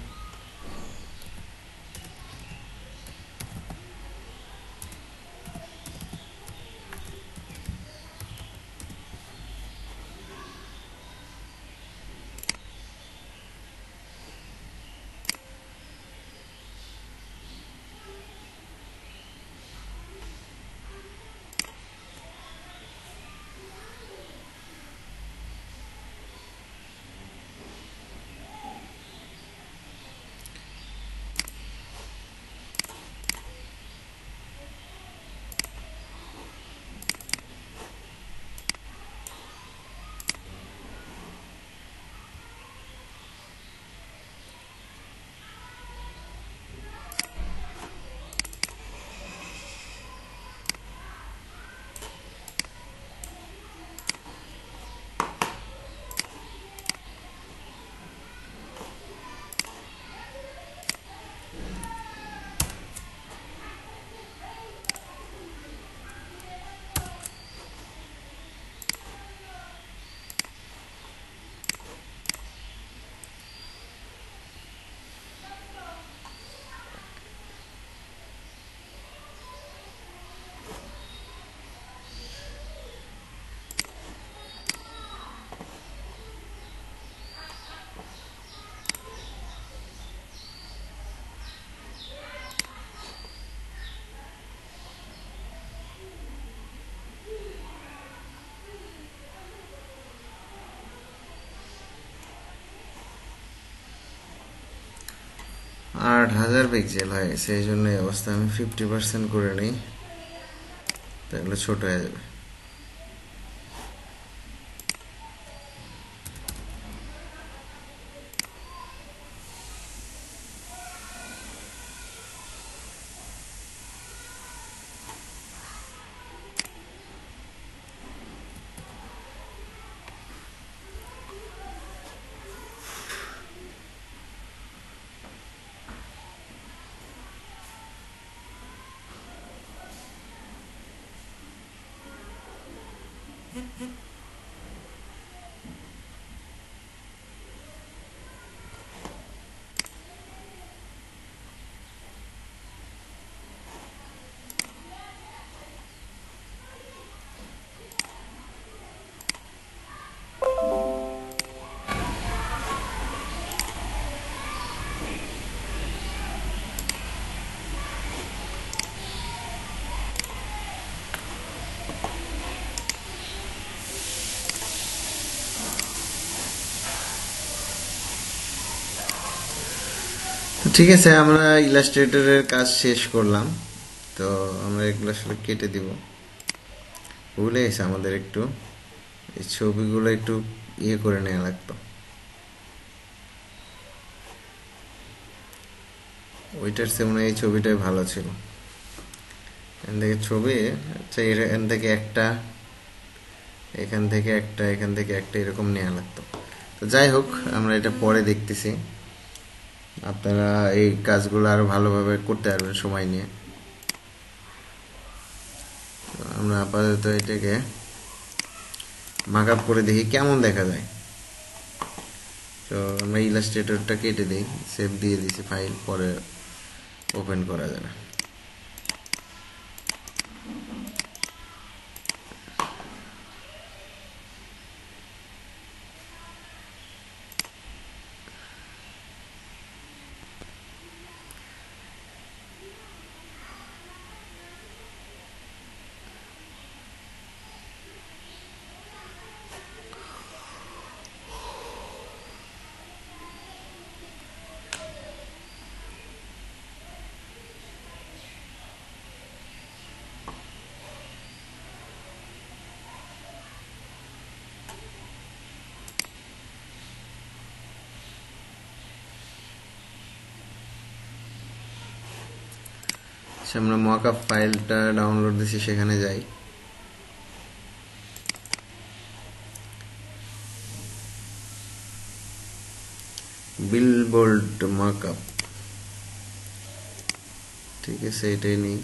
আট হাজার পিক্সেল হয়ে গেছে, এই জন্য এই অবস্থা। আমি 50% করে নিই, তাহলে ছোট হয়ে যাবে। ঠিক আছে, আমরা ইলাস্ট্রেটরের কাজ শেষ করলাম। তো আমরা এগুলো আসলে কেটে দিব। ভুলে গেছে আমাদের একটু এই ছবিগুলো একটু ইয়ে করে নেওয়া লাগতো, ওইটার চেয়ে মনে হয় এই ছবিটাই ভালো ছিল। এখান থেকে ছবি, আচ্ছা এখান থেকে একটা, এখান থেকে একটা, এখান থেকে একটা, এরকম নেওয়া লাগতো। তো যাই হোক, আমরা এটা পরে দেখতেছি। আপনারা এই কাজগুলো আরো ভালোভাবে করতে পারবেন সময় নিয়ে। আমরা আপাতত এটাকে মার্কআপ করে দেখি কেমন দেখা যায়। তো আমরা ইলাস্ট্রেটরটা কেটে দিই, সেভ দিয়ে দিছি ফাইল, পরে ওপেন করা যাবে। আমরা মকআপ ফাইলটা ডাউনলোড দিছি, সেখানে যাই। বিলবোর্ড মকআপ, ঠিক আছে, এটাই নিই।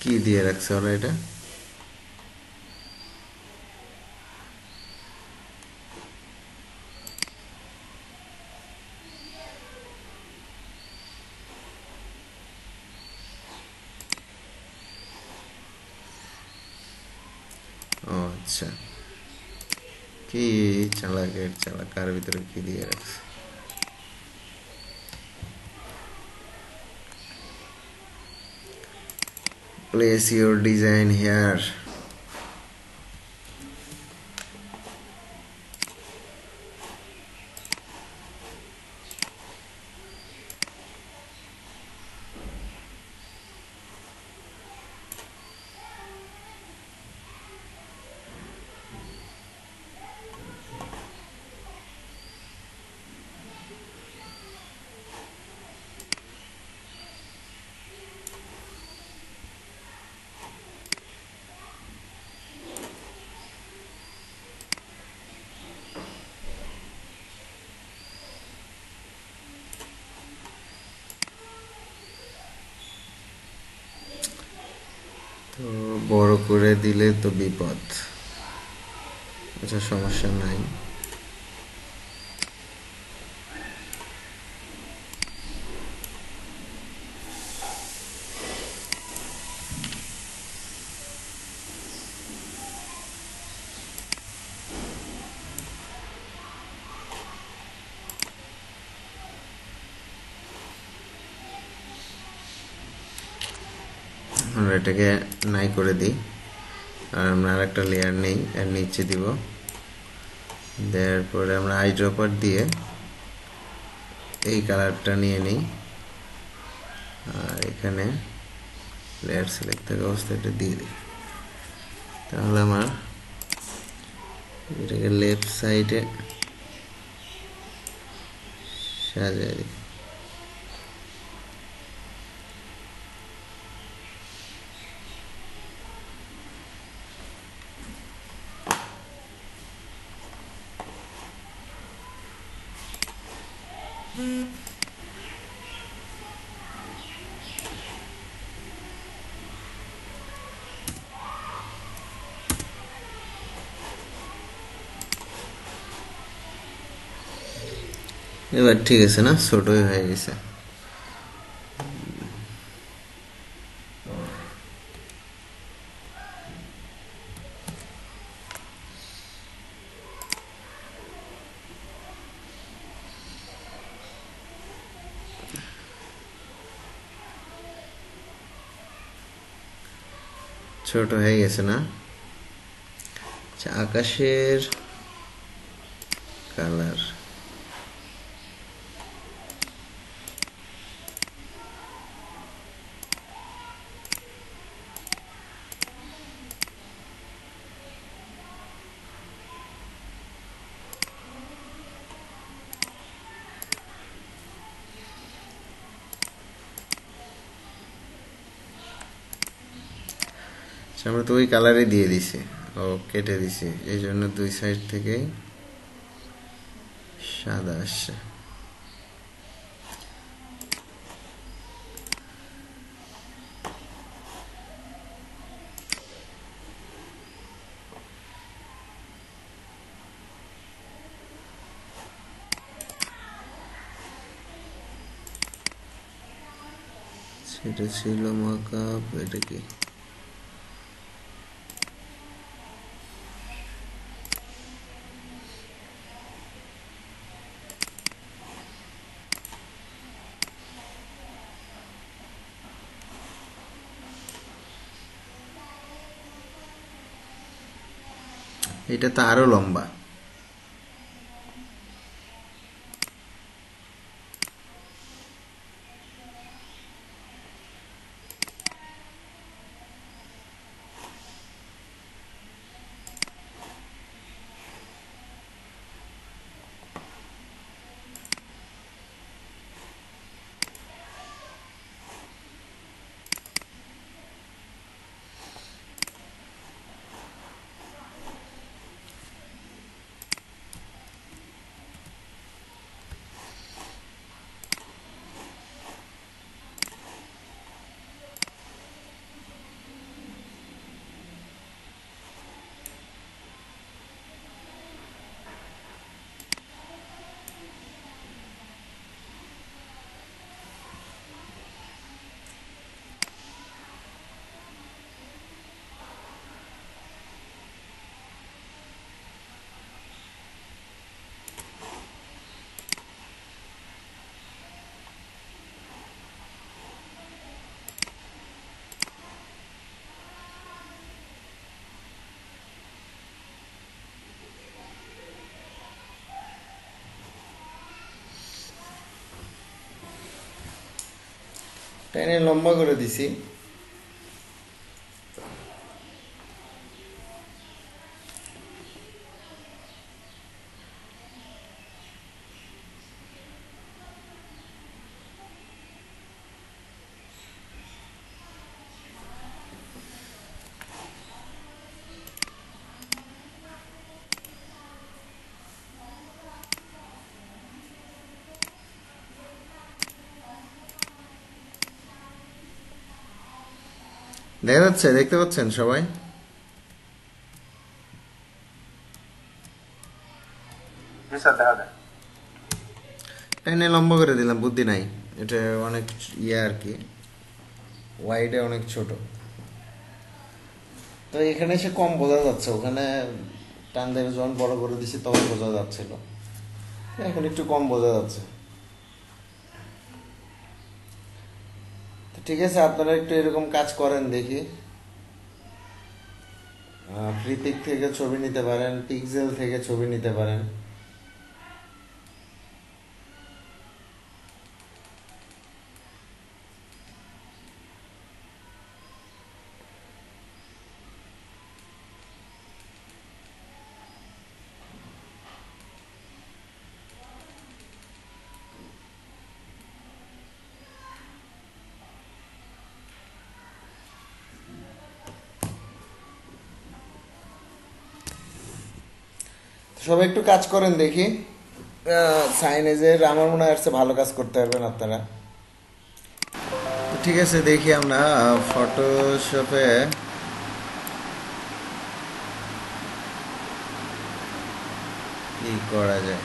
কি দিয়ে রাখছে ওরা এটা? ও আচ্ছা, কি চালাকের চালাক, কার ভিতরে কি দিয়ে রাখছে। Place your design here. তো বড় করে দিলে তো বিপদ। আচ্ছা, সমস্যা নাই। আমরা এটাকে নাই করে দিই, আর আমরা আরেকটা লেয়ার নেই, এর নিচে দিব। দেওয়ার পরে আমরা আই ড্রপার দিয়ে এই কালারটা নিয়ে নিই, আর এখানে লেয়ার সিলেক্ট থাকা অবস্থায় এটা দিয়ে দিই। তাহলে আমার এটাকে লেফট সাইডে সাজিয়ে দিই। এবার ঠিক আছে না, ছোটই হয়ে গেছে। ছোট হয়ে গেছে না? আচ্ছা, আকাশের কালার আমরা তো ওই কালারে দিয়ে দিছি, ও কেটে দিছি, এই জন্য দুই সাইড থেকেই সাদা আসছে। সেটা ছিল মকআপ, এটা কি এটা তো আরো লম্বা। টেনে লম্বা করে দিছি। দেখা যাচ্ছে, দেখতে পাচ্ছেন সবাই? জি স্যার, দেখা যায়। টেনে লম্বা করে দিলাম, বুদ্ধি নাই। এটা অনেক ইয়ে আর কি, ওয়াইডে অনেক ছোট, তো এখানে এসে কম বোঝা যাচ্ছে, ওখানে টান দিয়ে যখন বড় করে দিছি তখন বোঝা যাচ্ছিল, এখন একটু কম বোঝা যাচ্ছে। তো ঠিক আছে, আপনারা একটু এরকম কাজ করেন দেখি। ফ্রিপিক থেকে ছবি নিতে পারেন, পিক্সেল থেকে ছবি নিতে পারেন। সবাই একটু কাজ করেন দেখি। সাইনেজের আমার মনে হয় ভালো কাজ করতে পারবেন আপনারা। তো ঠিক আছে, দেখি আমরা ফটোশপে কি করা যায়।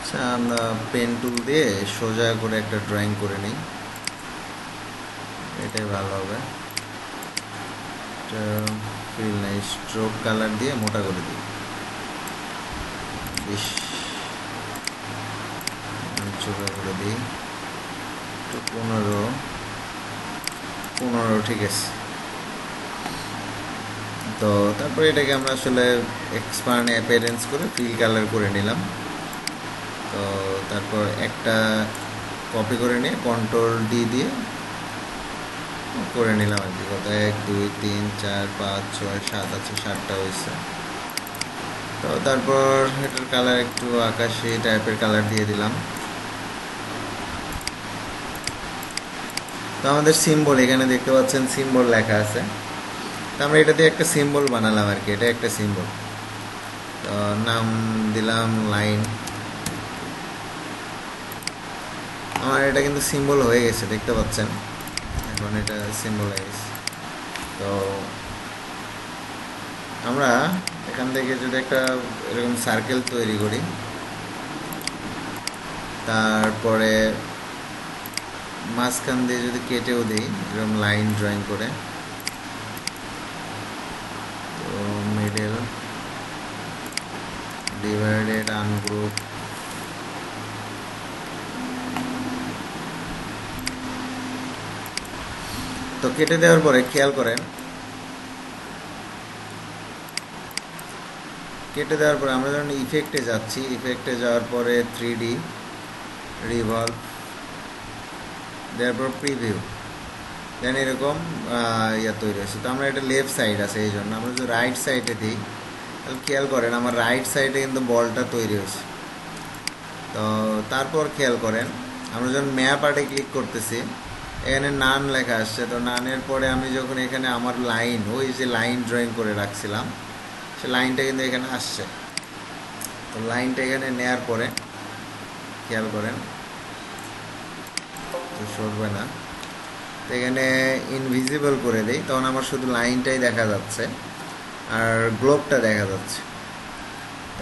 আচ্ছা, আমরা পেন টুল দিয়ে সোজা করে একটা ড্রয়িং করে নিই, এটাই ভালো হবে। ফিল নাই, স্ট্রোক কালার দিয়ে মোটা করে দিই। চোখা করে দিই একটু, 15 ঠিক আছে। তো তারপরে এটাকে আমরা আসলে এক্সপান্ড অ্যাপিয়ারেন্স করে ফিল কালার করে নিলাম। তো তারপর একটা কপি করে নিয়ে কন্ট্রোল ডি দিয়ে করে নিলাম আর কি। কত 1 2 3 4 5 6 7 আছে, 7টা হয়েছে। তো তারপর এটার কালার একটু আকাশি টাইপের কালার দিয়ে দিলাম। তো আমাদের সিম্বল এখানে দেখতে পাচ্ছেন, সিম্বল লেখা আছে। তো আমরা এটা দিয়ে একটা সিম্বল বানালাম আর কি, এটা একটা সিম্বল। তো নাম দিলাম লাইন। আমার এটা কিন্তু সিম্বল হয়ে গেছে, দেখতে পাচ্ছেন এখন এটা সিম্বল হয়ে গেছে। তো আমরা এখান থেকে যদি একটা এরকম সার্কেল তৈরি করি, তারপরে মাঝখান দিয়ে যদি কেটেও দিই এরকম লাইন ড্রয়িং করে, তো মিডল ডিভাইডেড আনগ্রুপ, তো কেটে দেওয়ার পরে খেয়াল করেন, কেটে দেওয়ার পরে আমরা যখন ইফেক্টে যাচ্ছি, ইফেক্টে যাওয়ার পরে 3D রিভলভ, দেওয়ার পর প্রিভিউ, দেন এরকম ইয়া তৈরি হয়েছে। তো আমরা এটা লেফট সাইড আছে, এই জন্য আমরা যদি রাইট সাইডে দিই তাহলে খেয়াল করেন আমার রাইট সাইডে কিন্তু বলটা তৈরি হয়েছে। তো তারপর খেয়াল করেন আমরা যখন ম্যাপ আর্টে ক্লিক করতেছি, এখানে নান লেখা আসছে। তো নানের পরে আমি যখন এখানে আমার লাইন, ওই যে লাইন ড্রয়িং করে রাখছিলাম, সে লাইনটা কিন্তু এখানে আসছে। তো লাইনটা এখানে নেয়ার পরে খেয়াল করেন, তো সরবে না, তো এখানে ইনভিজিবল করে দেই, তখন আমার শুধু লাইনটাই দেখা যাচ্ছে আর গ্লোবটা দেখা যাচ্ছে।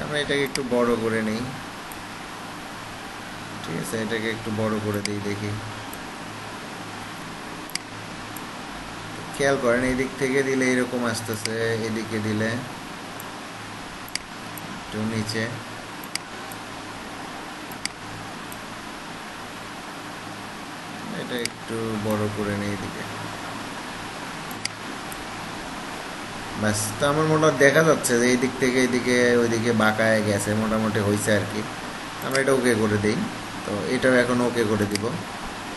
আমরা এটাকে একটু বড় করে নিই, ঠিক আছে, এটাকে একটু বড় করে দিই, দেখি খেয়াল করেন এই দিক থেকে দিলে এরকম আসতেছে, এদিকে দিলে একটু নিচে, এটা একটু বড় করে নিই এদিকে, ব্যাস। তো আমার মোটামুটি দেখা যাচ্ছে যে এই দিক থেকে এদিকে ওইদিকে বাঁকায় গেছে, মোটামুটি হয়েছে আর কি। আমরা এটা ওকে করে দিই, তো এটাও এখন ওকে করে দিব।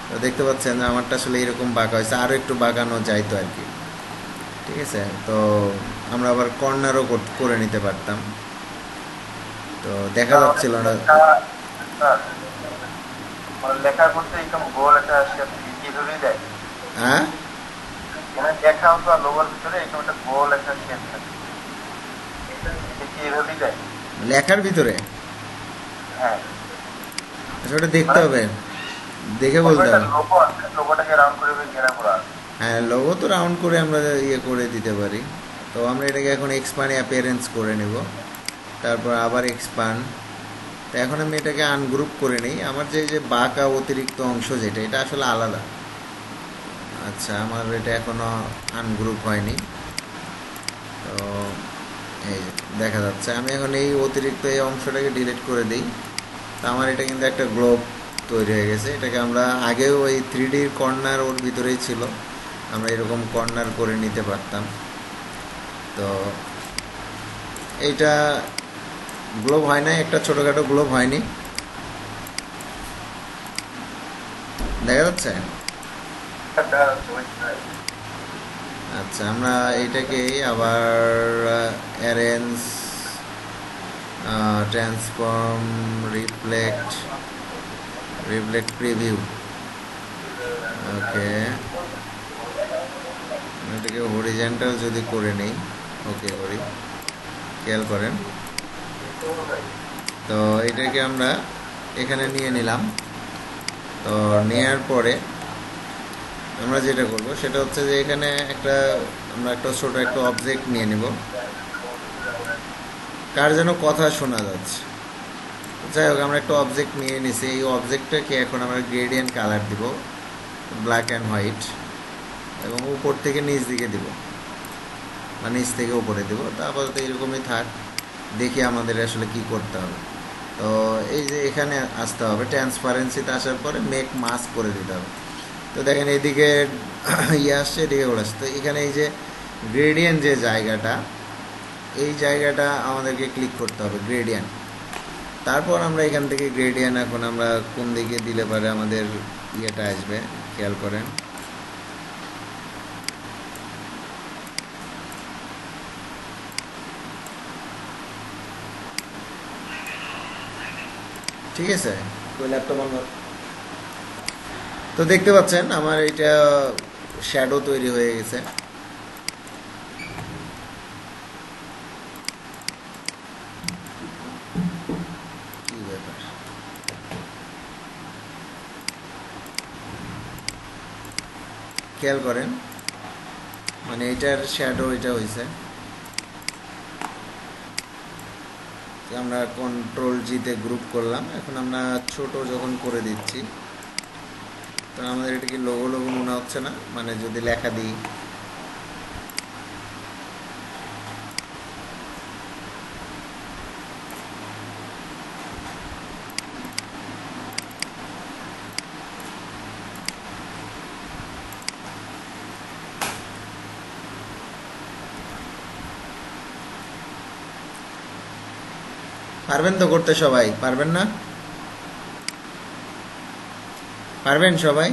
তো দেখতে পাচ্ছেন যে আমারটা আসলে এরকম বাঁকা হয়েছে, আরও একটু বাঁকানো যাইতো আর কি, ঠিক আছে। তো আমরা আবার কর্নারও করে নিতে পারতাম, তো দেখা যাচ্ছিল না। লেখা করতে একদম গোল একটা কি ধরে দেয়, হ্যাঁ মানে লেখা তো লোগোর ভিতরে একদম একটা গোল একটা শেপ থাকে, কি ধরে দেয় লেখার ভিতরে। হ্যাঁ আচ্ছা ওটা দেখতে হবে, দেখে বলতে হবে। লোগোটাকে রাউন্ড করে ঘেরা করা। হ্যাঁ লোগো তো রাউন্ড করে আমরা ইয়ে করে দিতে পারি। তো আমরা এটাকে এখন এক্সপান্ড অ্যাপিয়ারেন্স করে নেব, তারপর আবার এক্সপান্ড। তো এখন আমি এটাকে আনগ্রুপ করে নিই। আমার যে বাঁকা অতিরিক্ত অংশ যেটা, এটা আসলে আলাদা। আচ্ছা আমার এটা এখনও আনগ্রুপ হয়নি, তো এই দেখা যাচ্ছে। আমি এখন এই অতিরিক্ত এই অংশটাকে ডিলিট করে দিই। তো আমার এটা কিন্তু একটা গ্লোব তৈরি হয়ে গেছে। এটাকে আমরা আগেও ওই 3Dর কর্নার ওর ভিতরেই ছিল, আমরা এরকম কর্নার করে নিতে পারতাম। তো এইটা গ্লোব হয় না, একটা ছোটোখাটো গ্লোব হয়নি, দেখা যাচ্ছে। আচ্ছা আমরা এইটাকে আবার অ্যারেঞ্জ, ট্রান্সফর্ম, রিফ্লেক্ট প্রিভিউ, ওকে এটাকে হরিজন্টাল যদি করে নেই, ওকে করি, খেয়াল করেন। তো এটাকে আমরা এখানে নিয়ে নিলাম। তো নেওয়ার পরে আমরা যেটা করব সেটা হচ্ছে যে এখানে আমরা একটা ছোট একটা অবজেক্ট নিয়ে নেব, কার যেন কথা শোনা যাচ্ছে। যাই হোক আমরা একটা অবজেক্ট নিয়ে নিছি, এই অবজেক্টটাকে এখন আমরা গ্রেডিয়েন্ট কালার দিব ব্ল্যাক অ্যান্ড হোয়াইট, এবং উপর থেকে নিচ দিকে দিব, বা নিচ থেকে উপরে দিব। তো আপাতত এরকমই থাক, দেখি আমাদের আসলে কি করতে হবে। তো এই যে এখানে আসতে হবে, ট্রান্সপারেন্সিতে আসার পরে মেক মাস্ক করে দিতে হবে। তো দেখেন এইদিকে ইয়ে আসছে, এদিকে ওরা আসছে। তো এখানে এই যে গ্রেডিয়েন্ট যে জায়গাটা, এই জায়গাটা আমাদেরকে ক্লিক করতে হবে, গ্রেডিয়েন্ট। তো তারপর আমরা এখান থেকে গ্রেডিয়েন্ট এখন আমরা কোন দিকে দিলে পারে আমাদের ইয়েটা আসবে খেয়াল করেন। ঠিক আছে, তো দেখতে পাচ্ছেন আমার এটা শ্যাডো তৈরি হয়ে গেছে। কি ব্যাপার, খেয়াল করেন মানে এটার শ্যাডো এটা হয়েছে। আমরা কন্ট্রোল জিতে গ্রুপ করলাম, এখন আমরা ছোট যখন করে দিচ্ছি তো আমাদের এটা কি লোগো লোগো মনে হচ্ছে না? মানে যদি লেখা দিই পারবেন তো করতে? সবাই পারবেন না? পারবেন সবাই?